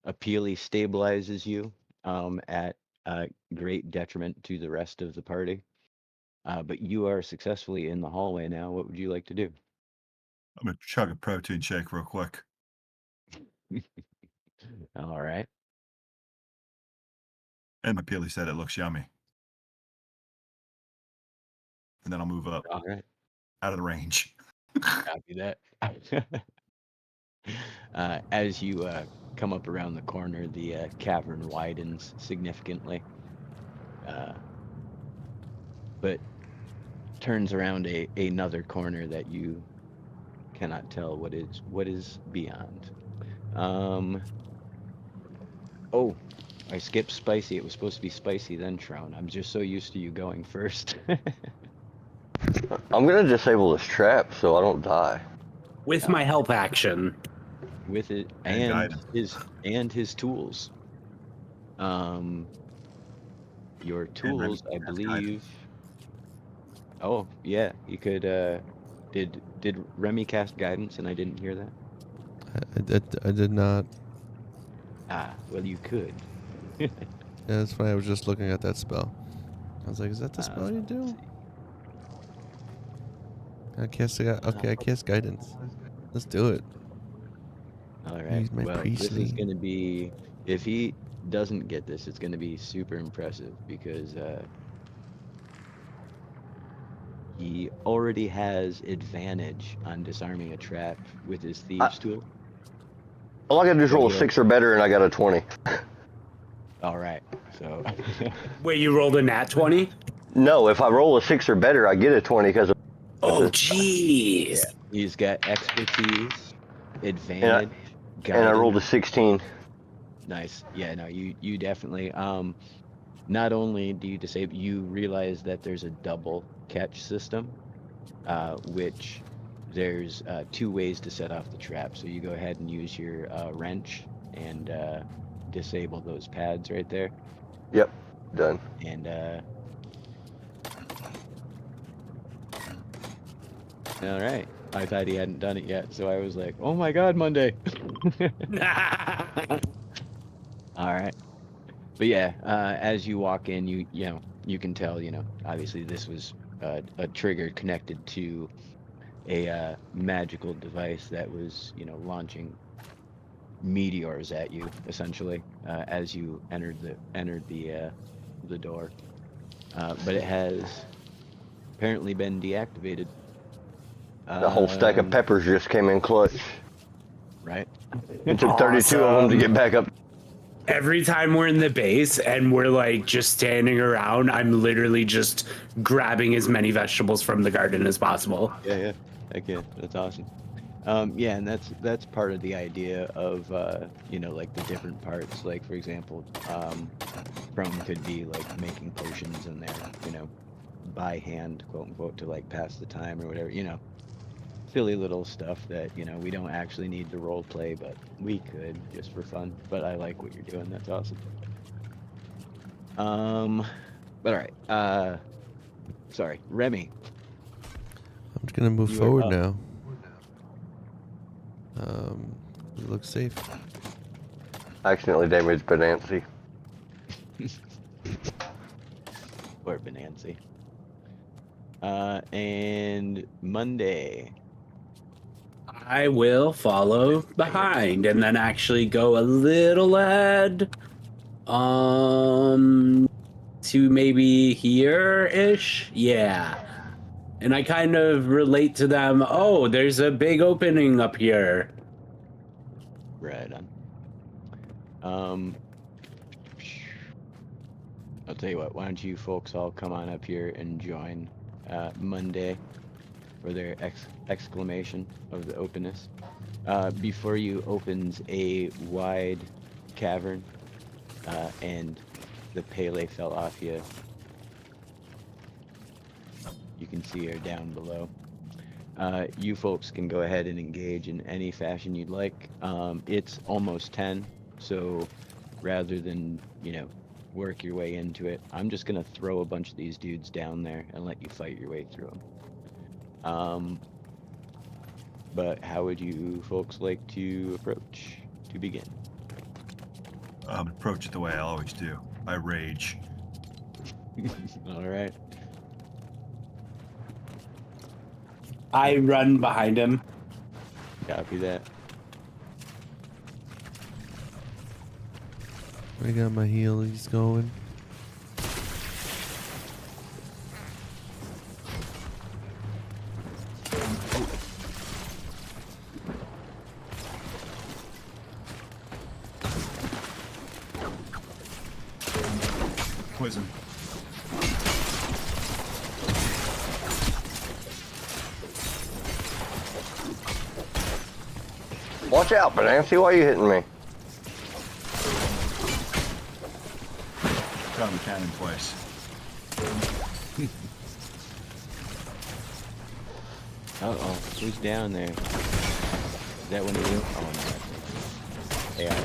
Appealy stabilizes you at great detriment to the rest of the party. But you are successfully in the hallway now. What would you like to do? I'm gonna chug a protein shake real quick. All right. And my peely said it looks yummy. And then I'll move up All right. out of the range. Copy that. As you come up around the corner, the cavern widens significantly, but turns around another corner that you cannot tell what is beyond. Oh, I skipped spicy. It was supposed to be spicy then Trone. I'm just so used to you going first. I'm gonna disable this trap so I don't die. With my help action. With it And and his tools. Your tools, I has believe. guidance. Oh yeah, you could. Did Remy cast guidance and I didn't hear that? I did not. Ah, well you could. Yeah, that's funny. I was just looking at that spell. I was like, is that the spell you do? I cast guidance. Let's do it. All right. Use my Well, this priestly. is gonna be. If he doesn't get this, it's gonna be super impressive because he already has advantage on disarming a trap with his thieves tool. All I gotta do is roll a Yeah. 6 or better and I got a 20. All right. So. Wait, you rolled a nat 20? No, if I roll a 6 or better, I get a 20 because of... Oh, jeez. Yeah, he's got expertise, advantage, And I rolled a guidance. 16. Nice. Yeah, no, you definitely. Not only do you disable, you realize that there's a double catch system, which there's 2 ways to set off the trap. So you go ahead and use your wrench and disable those pads right there. Yep, done. And all right. I thought he hadn't done it yet, so I was like, "Oh my God, Monday!" All right. But yeah, as you walk in, you can tell, obviously this was a trigger connected to a magical device that was, launching meteors at you essentially as you entered the door. But it has apparently been deactivated. The whole stack of peppers just came in clutch. Right. It took 32 of them to get back up. Every time we're in the base and we're like just standing around, I'm literally just grabbing as many vegetables from the garden as possible. Yeah. Heck yeah, that's awesome. Yeah, and that's part of the idea of like the different parts. Like for example, Chrome could be like making potions in there, by hand, quote unquote, to like pass the time or whatever, silly little stuff that we don't actually need to role play, but we could just for fun. But I like what you're doing. That's awesome. But all right. Sorry, Remy. I'm just gonna move You are forward up. now. It looks safe. I accidentally damaged Benancy. Or Benancy. And Monday. I will follow behind and then actually go a little ahead. To maybe here-ish? Yeah. And I kind of relate to them, oh, there's a big opening up here. Right on. I'll tell you what, why don't you folks all come on up here and join Monday for their exclamation of the openness. Before you opens a wide cavern, and the Pele fell off you. You can see her down below. You folks can go ahead and engage in any fashion you'd like. It's almost 10, so rather than, work your way into it, I'm just gonna throw a bunch of these dudes down there and let you fight your way through them. But how would you folks like to approach to begin? Approach it the way I always do. I rage. All right. I run behind him. Copy that. I got my heelys going. Poison. Watch out, Benancy. Why are you hitting me? Got him cannon twice. Uh-oh. Who's down there? Is that one of you? Oh, no. AI.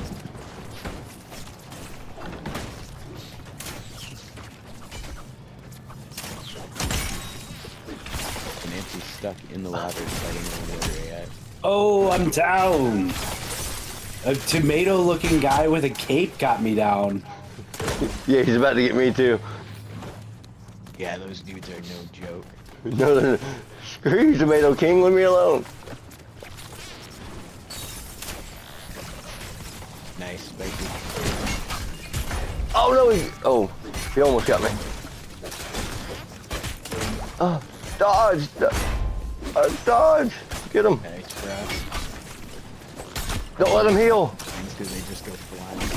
Nancy's stuck in the water fighting over the other AI. Oh, I'm down. A tomato-looking guy with a cape got me down. Yeah, he's about to get me too. Yeah, those dudes are no joke. No, screw you, Tomato King. Leave me alone. Nice, spiky. Oh no, he almost got me. Dodge! Dodge! Get him! Nice, bro. Don't let him heal! Things because they just go flying.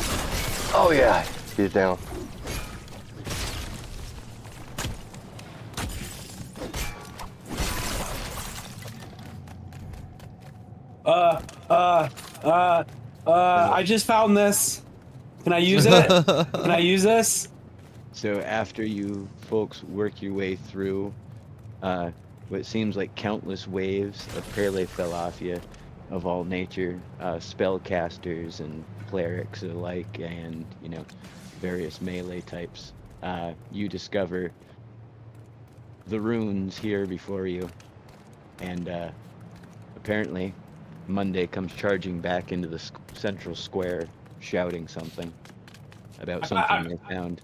Oh yeah, he's down. I just found this. Can I use it? Can I use this? So after you folks work your way through what seems like countless waves of Pele Felafia of all nature, spellcasters and clerics alike, and various melee types, you discover the runes here before you, and apparently Monday comes charging back into the central square, shouting something about something they found.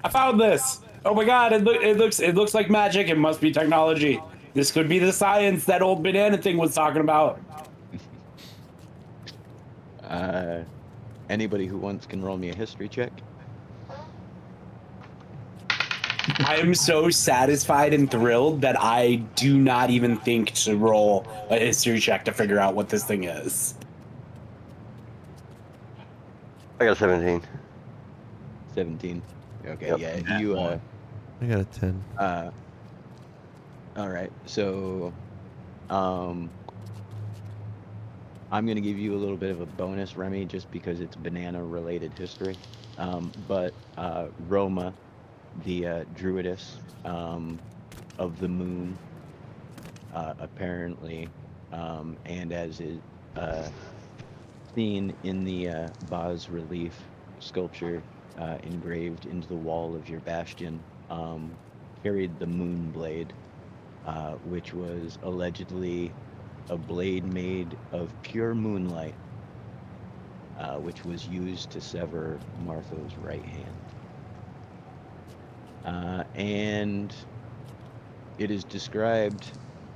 I found this. Oh my god! It looks like magic. It must be technology. This could be the science that old banana thing was talking about. Anybody who wants can roll me a history check. I am so satisfied and thrilled that I do not even think to roll a history check to figure out what this thing is. I got 17. 17. Okay, Yep. yeah, Nat you one. I got a 10. all right. So I'm gonna give you a little bit of a bonus, Remy, just because it's banana related history. But Roma, the druidess of the moon, apparently, and as is seen in the bas relief sculpture engraved into the wall of your bastion, carried the moon blade, which was allegedly a blade made of pure moonlight, which was used to sever Martha's right hand. And it is described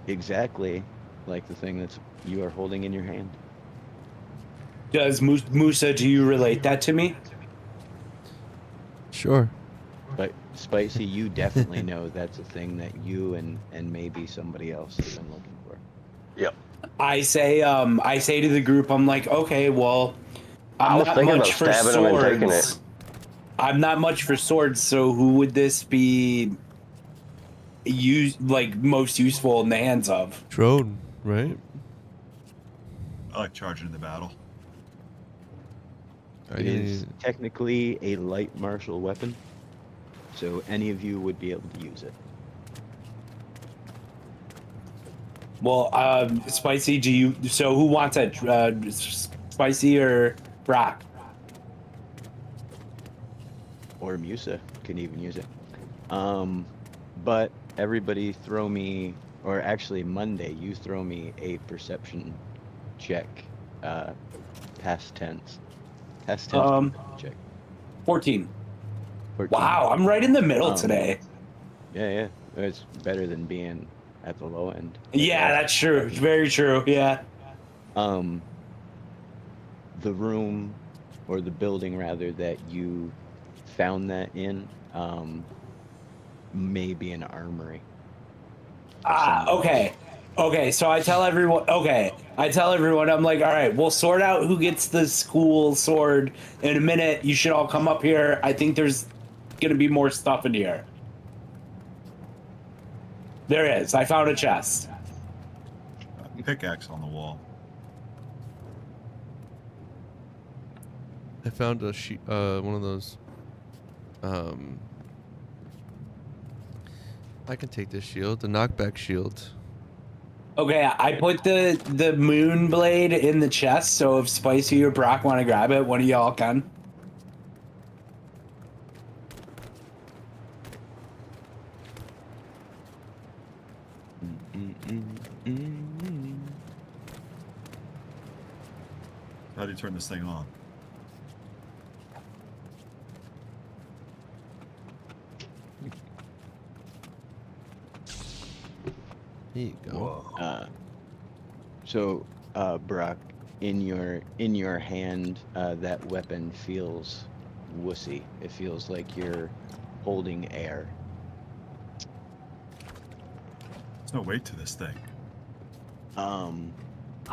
exactly like the thing that you are holding in your hand. Does Musa, do you relate that to me? Sure. But Spicy, you definitely know that's a thing that you and maybe somebody else have been looking for. Yep. I say to the group, I'm like, okay, well, I I'm was not thinking much about for stabbing him and taking swords. it. I'm not much for swords, so who would this be most useful in the hands of? Drone, right? I like charging in the battle. Are It you is technically a light martial weapon, so any of you would be able to use it. Well, Spicy, so who wants it? Spicy or Brock? Or Musa can even use it. But everybody throw me, or actually Monday, you throw me a perception check, past tense. Past tense perception check. 14. 14. Wow, I'm right in the middle today. Yeah. It's better than being at the low end. Yeah, that's true. Very true. Yeah. The room, or the building rather, that you found that in, may be an armory. Okay. So I tell everyone, I'm like, all right, we'll sort out who gets the school sword in a minute. You should all come up here. I think there's going to be more stuff in here. There is. I found a chest. Pickaxe on the wall. I found a one of those. I can take this shield, the knockback shield. Okay, I put the moon blade in the chest, so if Spicy or Brock want to grab it, one of y'all can. How do you turn this thing on? There you go. Whoa. So, Brock, in your hand, that weapon feels wussy. It feels like you're holding air. There's no weight to this thing.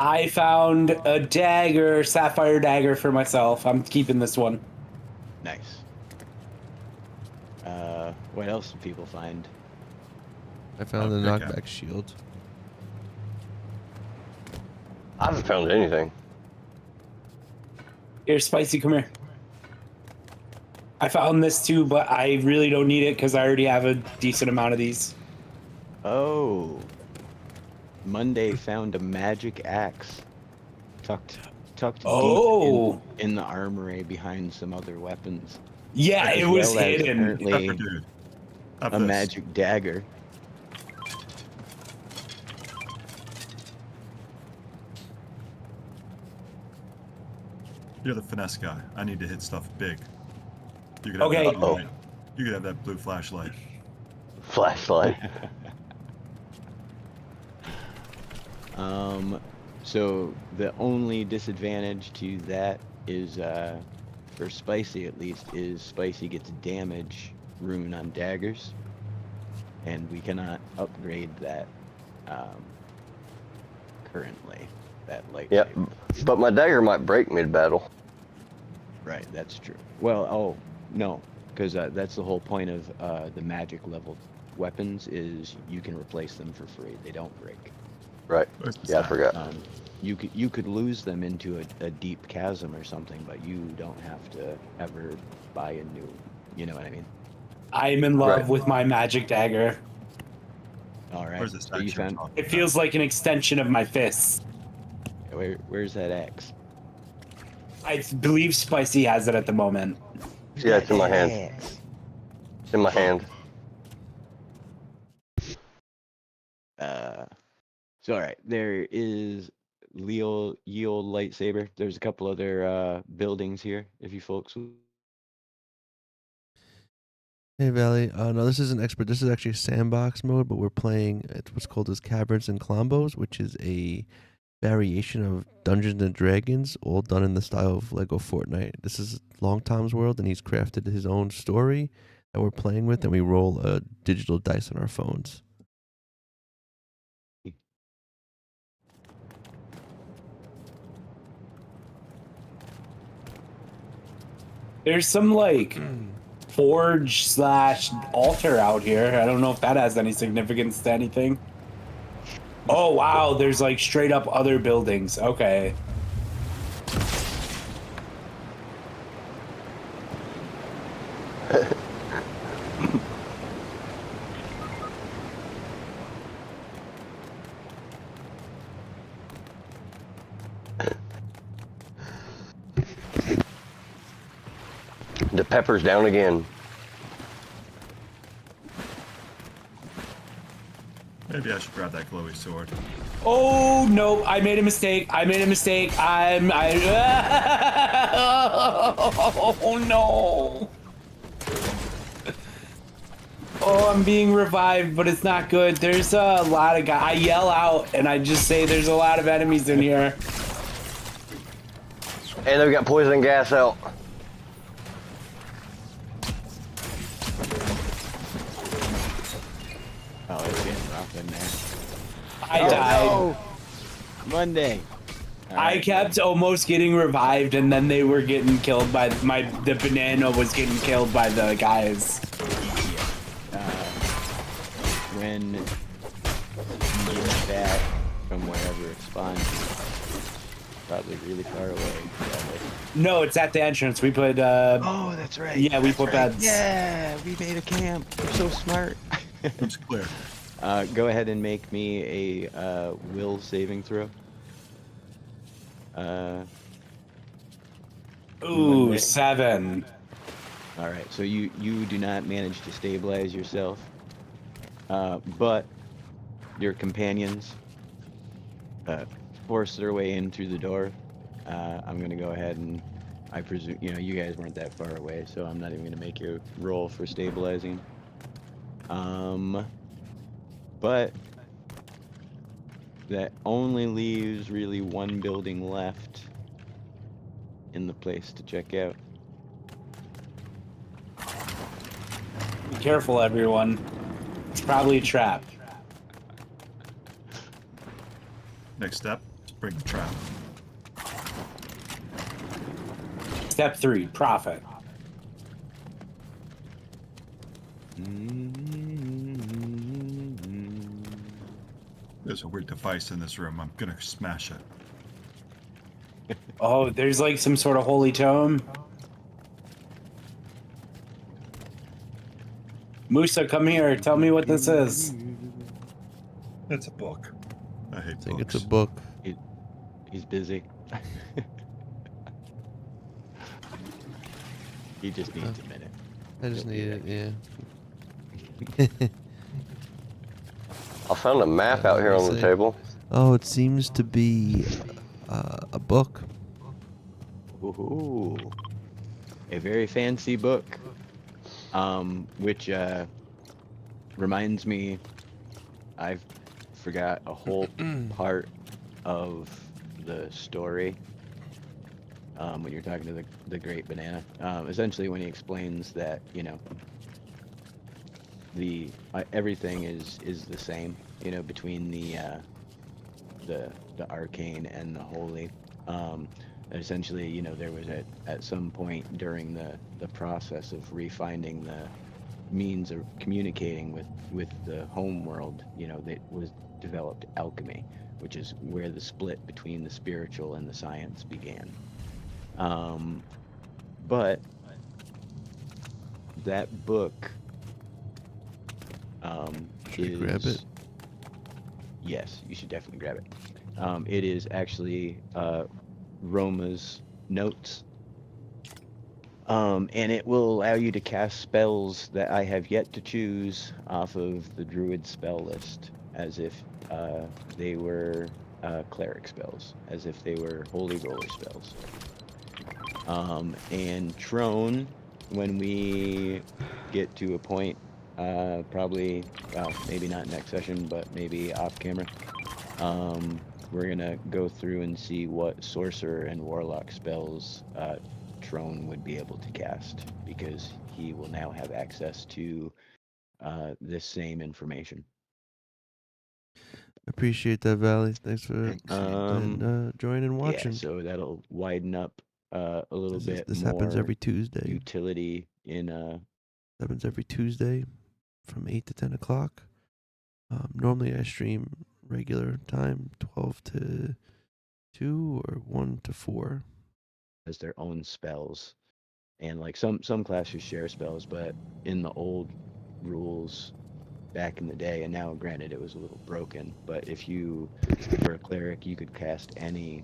I found a dagger, sapphire dagger for myself. I'm keeping this one. Nice. What else do people find? I found Oh, the okay. knockback shield. I haven't found anything. Here, Spicy, come here. I found this too, but I really don't need it because I already have a decent amount of these. Oh, Monday found a magic axe tucked Oh. deep in the armory behind some other weapons. Yeah, it As was well as hidden. apparently Pepper dude. Have a this. magic dagger. You're the finesse guy. I need to hit stuff big. You could have Okay. that blue Uh-oh. light. You could have that blue flashlight. Flashlight. So the only disadvantage to that is, for Spicy at least, is Spicy gets damage rune on daggers, and we cannot upgrade that currently. That lightsaber. Yep. But my dagger might break mid-battle. Right, that's true. Well, oh no, because that's the whole point of the magic level weapons is you can replace them for free. They don't break. Right. Where's the Yeah, I stack? forgot. You could lose them into a deep chasm or something, but you don't have to ever buy a new. You know what I mean? I'm in love Right. with my magic dagger. All right. Where's the So stack you you were found talking It about? feels like an extension of my fists. where's that axe? I believe Spicy has it at the moment. Who's Yeah, got it's in my that hand. axe? It's in my hand. So all right, there is Leo Yield lightsaber. There's a couple other buildings here. If you folks. Hey Valley, no, this isn't expert. This is actually sandbox mode, but we're playing at what's called as Kaverns and Klombos, which is a variation of Dungeons and Dragons, all done in the style of Lego Fortnite. This is Long Tom's world, and he's crafted his own story that we're playing with, and we roll digital dice on our phones. There's some like forge / altar out here. I don't know if that has any significance to anything. Oh wow, there's like straight up other buildings. Okay. The pepper's down again. Maybe I should grab that glowy sword. Oh no, I made a mistake. I made a mistake. Oh no. Oh, I'm being revived, but it's not good. There's a lot of guys. I yell out and I just say there's a lot of enemies in here. And they've got poison gas out. Oh, it's getting rough in there. I died. No! Monday. All I right, kept almost getting revived, and then they were getting killed by the banana was getting killed by the guys. when you get back from wherever it spawned, probably really far away. Probably. No, it's at the entrance. We put Oh, that's right. yeah, we that's put right. beds. Yeah, we made a camp. We're so smart. It's clear. Go ahead and make me a will saving throw. Ooh, Monday. 7. All right, so you do not manage to stabilize yourself, but your companions force their way in through the door. I'm gonna go ahead and I presume you guys weren't that far away, so I'm not even gonna make you roll for stabilizing. But that only leaves really one building left in the place to check out. Be careful, everyone. It's probably a trap. Next step, let's bring the trap. Step 3, profit. There's a weird device in this room. I'm gonna smash it. Oh, there's like some sort of holy tome. Musa, come here. Tell me what this is. It's a book. I hate I think books. it's a book. He's busy. He just needs a minute. I just He'll need be it, back. yeah. I found a map out here on the see. table. Oh, it seems to be a book. Ooh, a very fancy book, which reminds me, I forgot a whole part of the story. When you're talking to the Great Banana, essentially when he explains that, you know, the everything is the same, you know, between the arcane and the holy. Essentially, you know, there was at some point during the process of refining the means of communicating with the home world, you know, that was developed alchemy, which is where the split between the spiritual and the science began. But that book Should I grab it? Yes, you should definitely grab it. It is actually Roma's notes. And it will allow you to cast spells that I have yet to choose off of the druid spell list, as if they were cleric spells, as if they were holy roller spells. And Trone, when we get to a point, probably, well, maybe not next session, but maybe off camera, we're gonna go through and see what sorcerer and warlock spells Trone would be able to cast, because he will now have access to this same information. Appreciate that, Valley. Thanks for joining and watching. Yeah, so that'll widen up a little bit This more happens every Tuesday. utility in Happens every Tuesday from 8 to 10 o'clock. Normally I stream regular time, 12 to 2 or 1 to 4. as their own spells, and like some classes share spells, but in the old rules back in the day, and now granted it was a little broken, but if you were a cleric you could cast any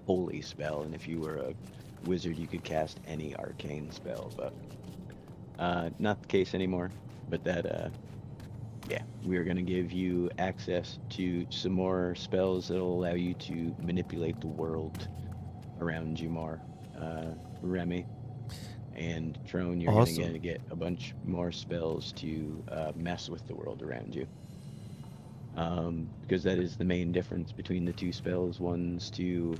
holy spell, and if you were a wizard you could cast any arcane spell, but not the case anymore. But that yeah, we're going to give you access to some more spells that'll allow you to manipulate the world around you more, Remy. And Trone, you're Awesome. going to get a bunch more spells to mess with the world around you. Because that is the main difference between the two spells. One's to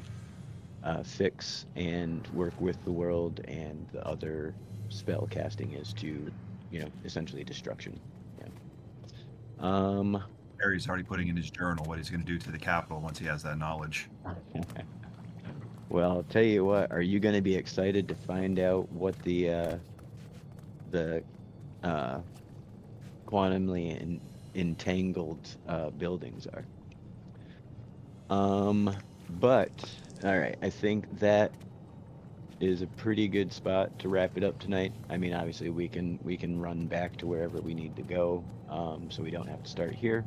fix and work with the world, and the other spell casting is to, you know, essentially destruction. Yeah. Harry's already putting in his journal what he's going to do to the Capitol once he has that knowledge. Well, I'll tell you what. Are you going to be excited to find out what the quantumly entangled buildings are? But all right, I think that is a pretty good spot to wrap it up tonight. I mean, obviously we can run back to wherever we need to go, so we don't have to start here.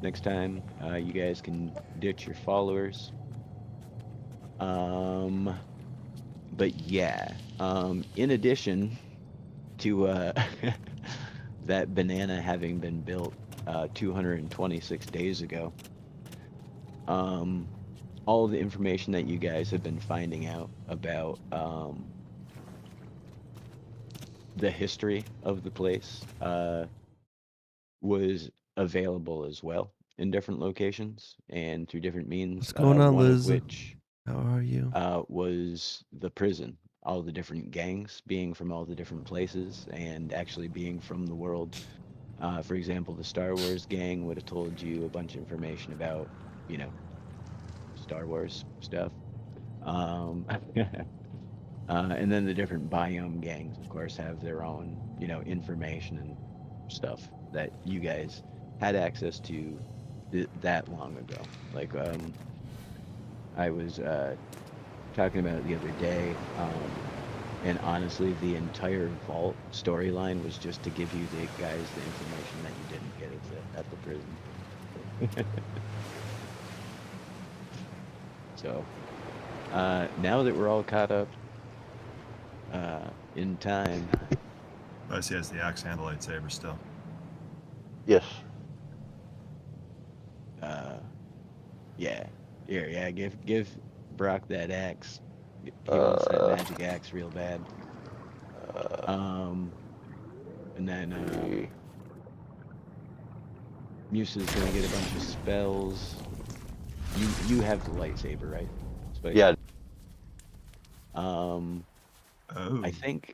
Next time, you guys can ditch your followers. But yeah, in addition to that banana having been built 226 days ago, all the information that you guys have been finding out about the history of the place was available as well in different locations and through different means. What's going on, one Liz? of which How are you? was the prison. All the different gangs being from all the different places and actually being from the world. For example, the Star Wars gang would have told you a bunch of information about, you know, Star Wars stuff. And then the different biome gangs, of course, have their own, you know, information and stuff that you guys had access to that long ago. Like, I was talking about it the other day, and honestly, the entire Vault storyline was just to give you the guys the information that you didn't get at the prison. So, now that we're all caught up in time. I see, has the axe and the lightsaber still. Yes. Yeah. Here, yeah, give Brock that axe. He wants that magic axe real bad. And then Musa's gonna get a bunch of spells. You have the lightsaber, right? Spicy? Yeah. Oh. I think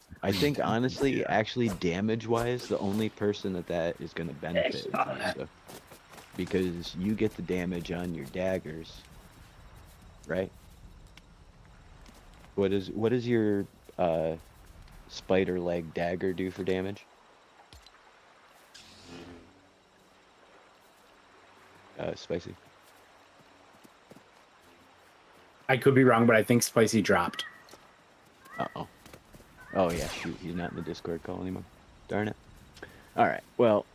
honestly, actually, damage-wise, the only person that is going to benefit is Musa, because you get the damage on your daggers, right? What is your spider leg dagger do for damage? Spicy. I could be wrong, but I think Spicy dropped. Uh-oh. Oh yeah, shoot, he's not in the Discord call anymore. Darn it. All right. Well,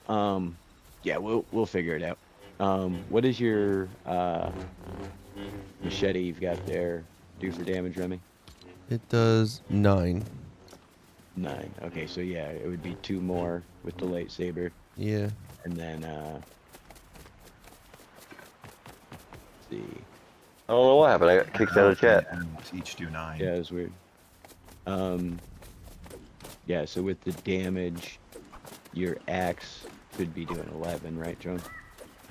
yeah, we'll figure it out. What is your machete you've got there do for damage, Remy? It does 9. 9. Okay, so yeah, it would be 2 more with the lightsaber, Yeah. and then let's see. I don't know what happened. I got kicked out of chat. Enemies each do 9. Yeah, it was weird. Yeah, so with the damage, your axe could be doing 11, right, John?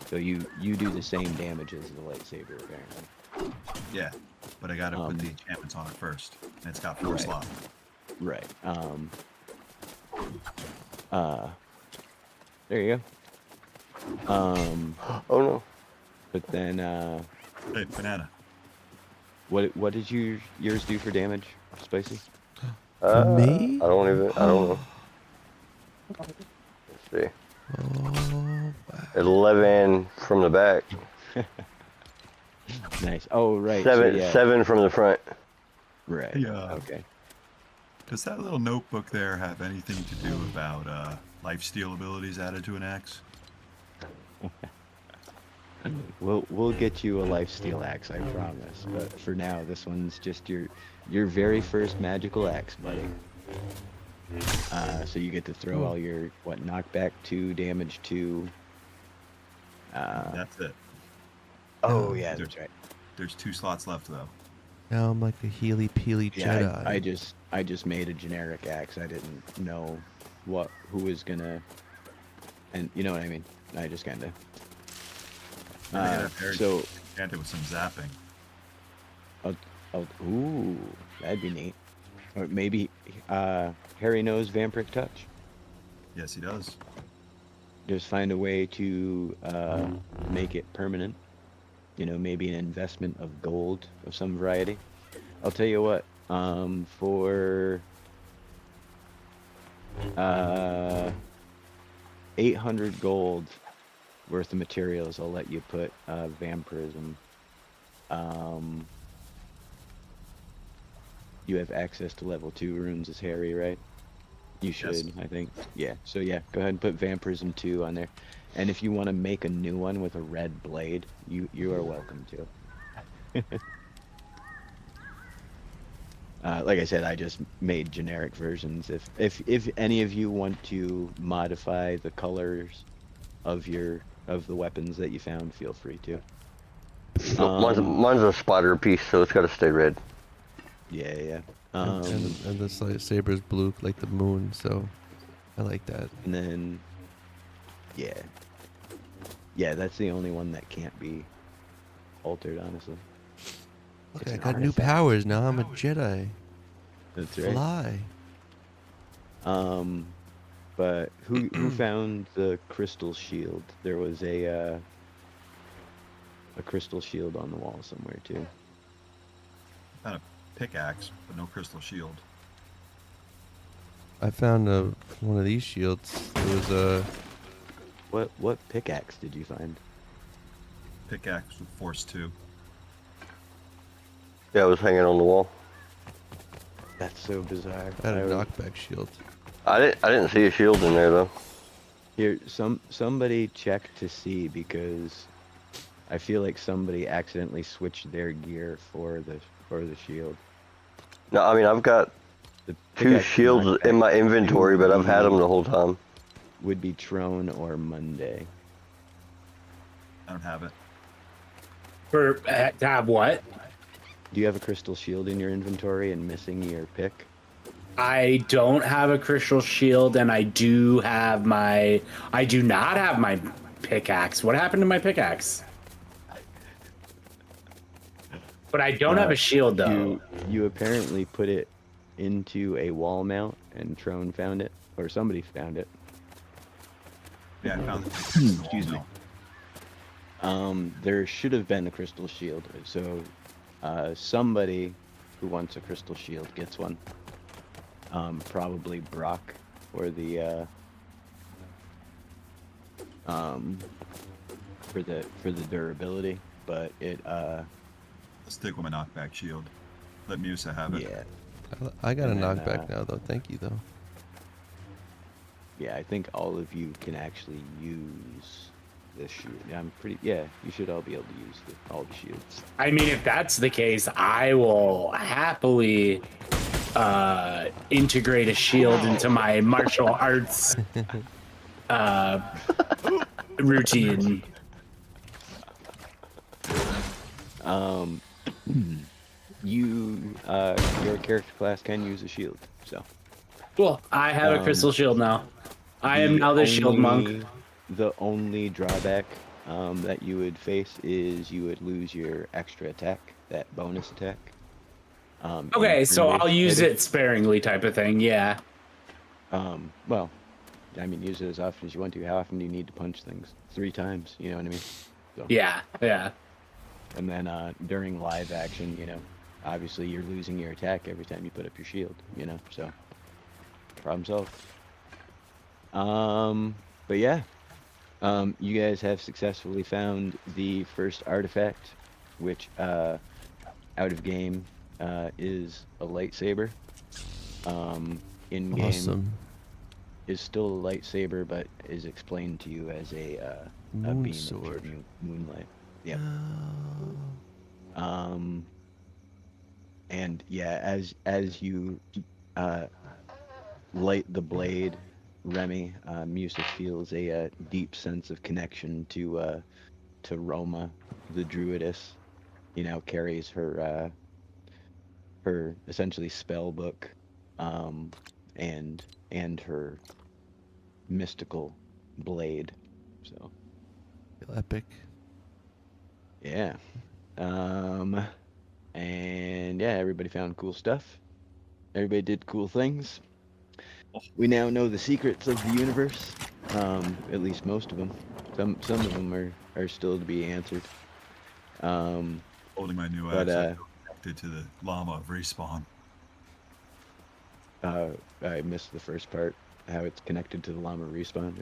So you do the same damage as the lightsaber, apparently. Yeah, but I gotta put the enchantments on it first, and it's got 4 Right. slots. Right. There you go. Oh no. But then, Hey, banana. what did yours do for damage, Spicy? Me? I don't know. Let's see. Oh, 11 from the back. Nice. Oh, right. Seven, So, yeah. 7 from the front. Right. Yeah. Okay. Does that little notebook there have anything to do about lifesteal abilities added to an axe? We'll get you a lifesteal axe, I promise. But for now, this one's just your very first magical axe, buddy. So you get to throw all your knockback 2, damage 2. That's it. Oh yeah, that's right. There's 2 slots left though. now I'm like a Healy Peely Yeah, Jedi. I just made a generic axe. I didn't know who was gonna, and you know what I mean. I just kind of. So Enchanted with some zapping. ooh, that'd be neat. Or maybe Harry knows Vampiric Touch. Yes, he does. Just find a way to make it permanent. You know, maybe an investment of gold of some variety. I'll tell you what. For 800 gold worth of materials, I'll let you put vampirism. You have access to level 2 runes as Harry, right? You should, Yes. I think. Yeah, so yeah, go ahead and put vampirism 2 on there. And if you want to make a new one with a red blade, you are welcome to. Like I said, I just made generic versions. If any of you want to modify the colors of the weapons that you found, feel free to. Mine's a spider piece, so it's got to stay red. Yeah. And this lightsaber's blue like the moon, so I like that. And then, yeah, that's the only one that can't be altered, honestly. Look, It's I an got new artifact. powers now. I'm a Jedi. That's right. Fly. But who found the crystal shield? There was a crystal shield on the wall somewhere too. Found a pickaxe, but no crystal shield. I found one of these shields. It was a What pickaxe did you find? Pickaxe with Force 2. Yeah, it was hanging on the wall. That's so bizarre. I had a would- knockback shield. I didn't see a shield in there though. Here, somebody check to see, because I feel like somebody accidentally switched their gear for the shield. No, I mean I've got The 2 pickaxe shields knockback in my inventory, but I've had them the whole time. would be Trone or Monday. I don't have it. For to have what? Do you have a crystal shield in your inventory and missing your pick? I don't have a crystal shield, and I do not have my pickaxe. What happened to my pickaxe? But I don't have a shield though. You apparently put it into a wall mount, and Trone found it, or somebody found it. Yeah, I found it. Excuse me. There should have been a crystal shield, so somebody who wants a crystal shield gets one. Probably Brock, or the for the durability, but it I'll stick with my knockback shield. Let Musa have it. yeah. I got a And then, knockback now, though. Thank you, though. Yeah, I think all of you can actually use this shield. Yeah, you should all be able to use all the shields. I mean, if that's the case, I will happily integrate a shield into my martial arts routine. Your character class can use a shield, so. Cool. I have a crystal shield now. I am now the shield monk. The only drawback that you would face is you would lose your extra attack, that bonus attack. Okay, so I'll use it sparingly, type of thing. Yeah. Well, I mean, use it as often as you want to. How often do you need to punch things? 3 times. You know what I mean? So. Yeah. Yeah. And then during live action, obviously you're losing your attack every time you put up your shield. So problem solved. But yeah, you guys have successfully found the first artifact, which out of game is a lightsaber. In game Awesome. is still a lightsaber, but is explained to you as a Moon beam sword. of moonlight. Yep. And yeah, as you light the blade, Remy, Musa feels a deep sense of connection to Roma, the druidess. Carries her essentially spell book, and her mystical blade. So Feel epic. yeah. And yeah, everybody found cool stuff. Everybody did cool things. We now know the secrets of the universe. At least most of them. Some of them are still to be answered. Holding my new But, axe, I feel connected to the llama of respawn. I missed the first part. How it's connected to the llama respawn.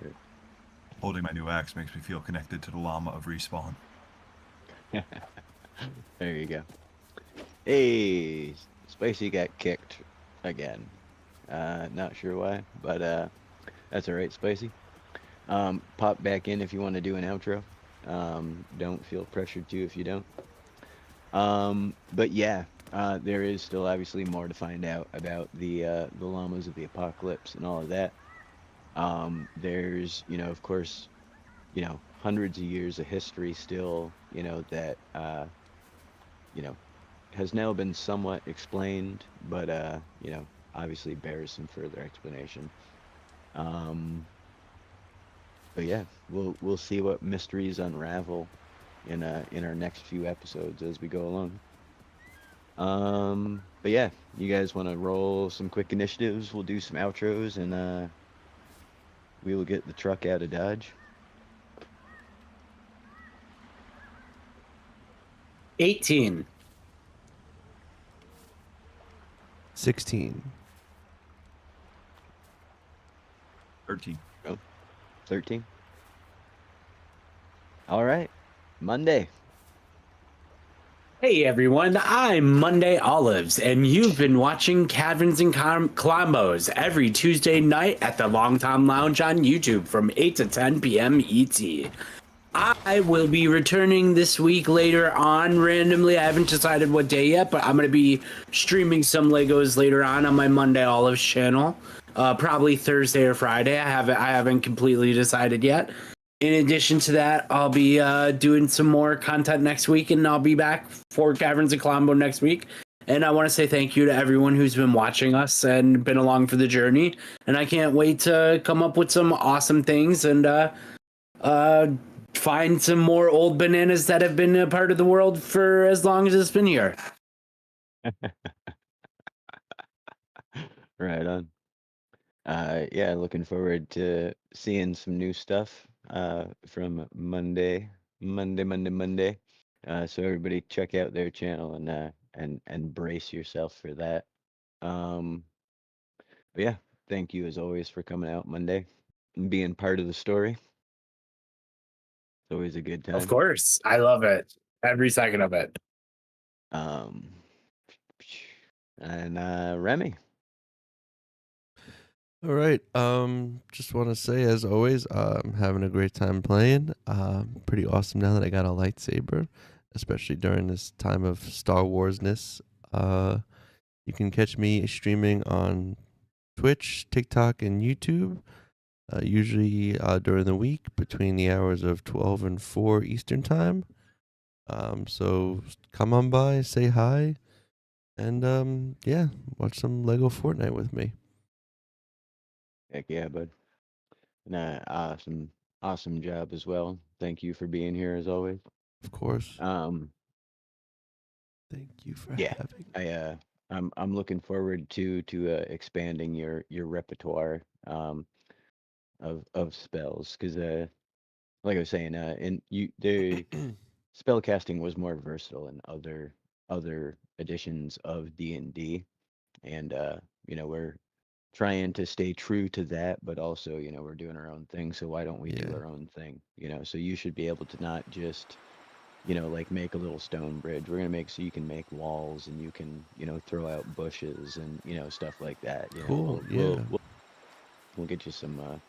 Holding my new axe makes me feel connected to the llama of respawn. There you go. Hey, Spicy got kicked again. Not sure why, but that's all right, Spicy. Pop back in if you want to do an outro. Don't feel pressured to if you don't. But yeah, there is still obviously more to find out about the llamas of the apocalypse and all of that. There's, of course, hundreds of years of history still, that has now been somewhat explained, but obviously bears some further explanation. But yeah, we'll see what mysteries unravel in our next few episodes as we go along. But yeah, you guys want to roll some quick initiatives? We'll do some outros, and we will get the truck out of Dodge. 18. 16. 13. 13. All right, Monday. Hey everyone, I'm Monday Olives, and you've been watching Kaverns and Klombos every Tuesday night at the Long Time Lounge on YouTube from 8 to 10 p.m. ET. I will be returning this week later on randomly. I haven't decided what day yet, but I'm going to be streaming some Legos later on my Monday Olives channel. Probably Thursday or Friday. I haven't completely decided yet. In addition to that, I'll be doing some more content next week, and I'll be back for Kaverns and Klombo next week. And I want to say thank you to everyone who's been watching us and been along for the journey. And I can't wait to come up with some awesome things and find some more old bananas that have been a part of the world for as long as it's been here. Right on. Yeah, looking forward to seeing some new stuff from Monday. So everybody check out their channel and brace yourself for that. But yeah, thank you as always for coming out Monday and being part of the story. It's always a good time. Of course. I love it. Every second of it. Um, and Remy. All right. Just want to say, as always, I'm having a great time playing. Pretty awesome now that I got a lightsaber, especially during this time of Star Warsness. You can catch me streaming on Twitch, TikTok, and YouTube. Usually during the week between the hours of 12 and 4 Eastern time. So come on by, say hi, and yeah, watch some Lego Fortnite with me. Heck yeah, bud. And awesome job as well. Thank you for being here as always. Of course. Um, Thank you for yeah, having me. I'm looking forward to expanding your repertoire of spells because like I was saying the spell casting was more versatile in other editions of D&D, and we're trying to stay true to that, but also we're doing our own thing, so why don't we do Yeah. our own thing? So you should be able to not just like make a little stone bridge. We're gonna make so you can make walls and you can throw out bushes and stuff like that. Cool, We'll, yeah. we'll get you some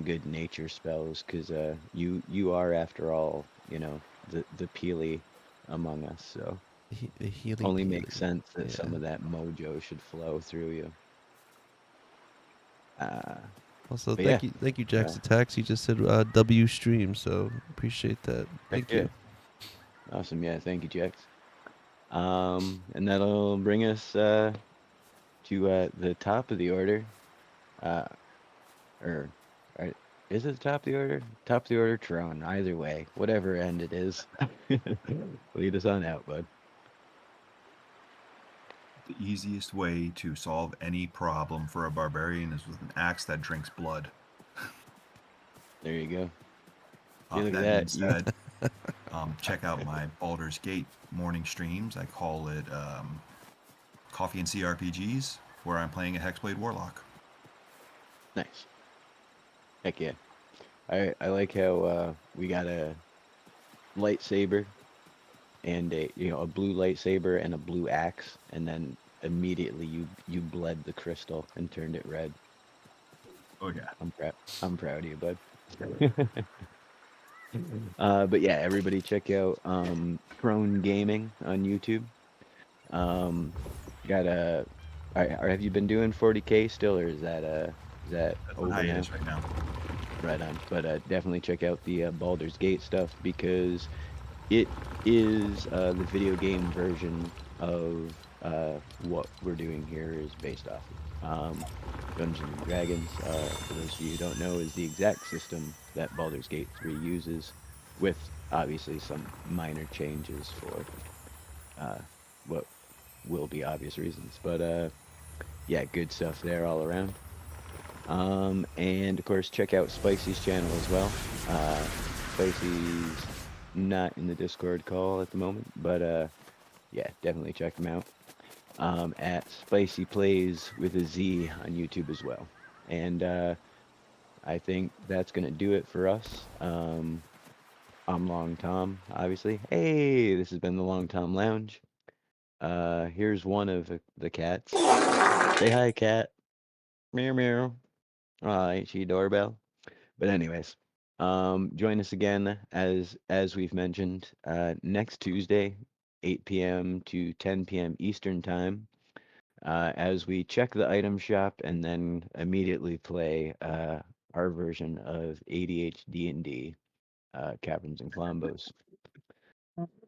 good nature spells because you are, after all, the Peely among us, so The healing only Peely. makes sense that some Yeah. of that mojo should flow through you. Also, But thank yeah, you, Jax Attacks. He just said W stream, so appreciate that. Thank yeah. you. Awesome, yeah. Thank you, Jax. And that'll bring us to the top of the order. Or is it the top of the order? Top of the order, Tron. Either way, whatever end it is, lead us on out, bud. The easiest way to solve any problem for a barbarian is with an axe that drinks blood. There you go. See, look That at being said, check out my Baldur's Gate morning streams. I call it Coffee and CRPGs, where I'm playing a Hexblade Warlock. Nice. Heck yeah. I like how we got a lightsaber and a blue lightsaber and a blue axe, and then immediately you bled the crystal and turned it red. Oh yeah. I'm proud of you, bud. But yeah, everybody check out Prone Gaming on YouTube. Have you been doing 40K still, or is that over now? Hiatus right now. Right on. But definitely check out the Baldur's Gate stuff because it is the video game version of what we're doing here is based off of. Dungeons and Dragons, for those of you who don't know, is the exact system that Baldur's Gate 3 uses, with obviously some minor changes for what will be obvious reasons. But yeah, good stuff there all around. And of course, check out Spicy's channel as well. Spicy's not in the Discord call at the moment, but yeah, definitely check him out. At Spicy Plays with a Z on YouTube as well. And I think that's gonna do it for us. I'm Long Tom, obviously. Hey, this has been the Long Tom Lounge. Here's one of the cats. Say hi, cat. Meow meow. Ain't she doorbell? But anyways, join us again as we've mentioned next Tuesday, 8 p.m. to 10 p.m. Eastern time, as we check the item shop and then immediately play our version of ADHD&D, Caverns and Klombos.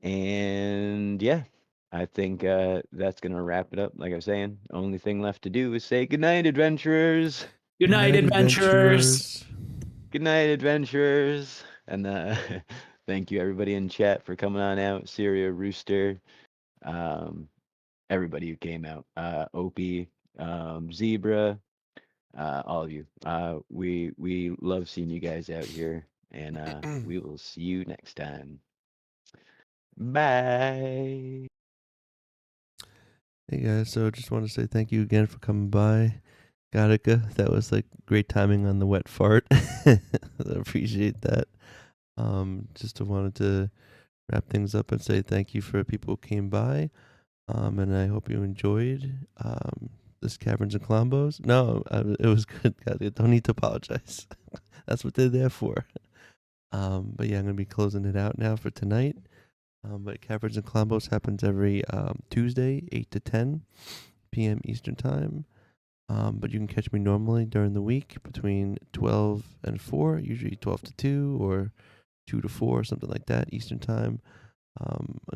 And yeah, I think that's gonna wrap it up. Like I was saying, only thing left to do is say goodnight, adventurers. Good night, adventurers. Good night, adventurers. And thank you everybody in chat for coming on out. Syria, Rooster, everybody who came out. Opie, Zebra, all of you. We love seeing you guys out here, and we will see you next time. Bye. Hey guys, so just want to say thank you again for coming by. Gattaca, that was like great timing on the wet fart. I appreciate that. Just wanted to wrap things up and say thank you for people who came by. And I hope you enjoyed this Caverns and Klombos. No, it was good. Don't need to apologize. That's what they're there for. But yeah, I'm gonna be closing it out now for tonight. But Caverns and Klombos happens every Tuesday, 8 to 10 p.m. Eastern Time. But you can catch me normally during the week between 12 and 4, usually 12 to 2 or 2 to 4, something like that, Eastern Time.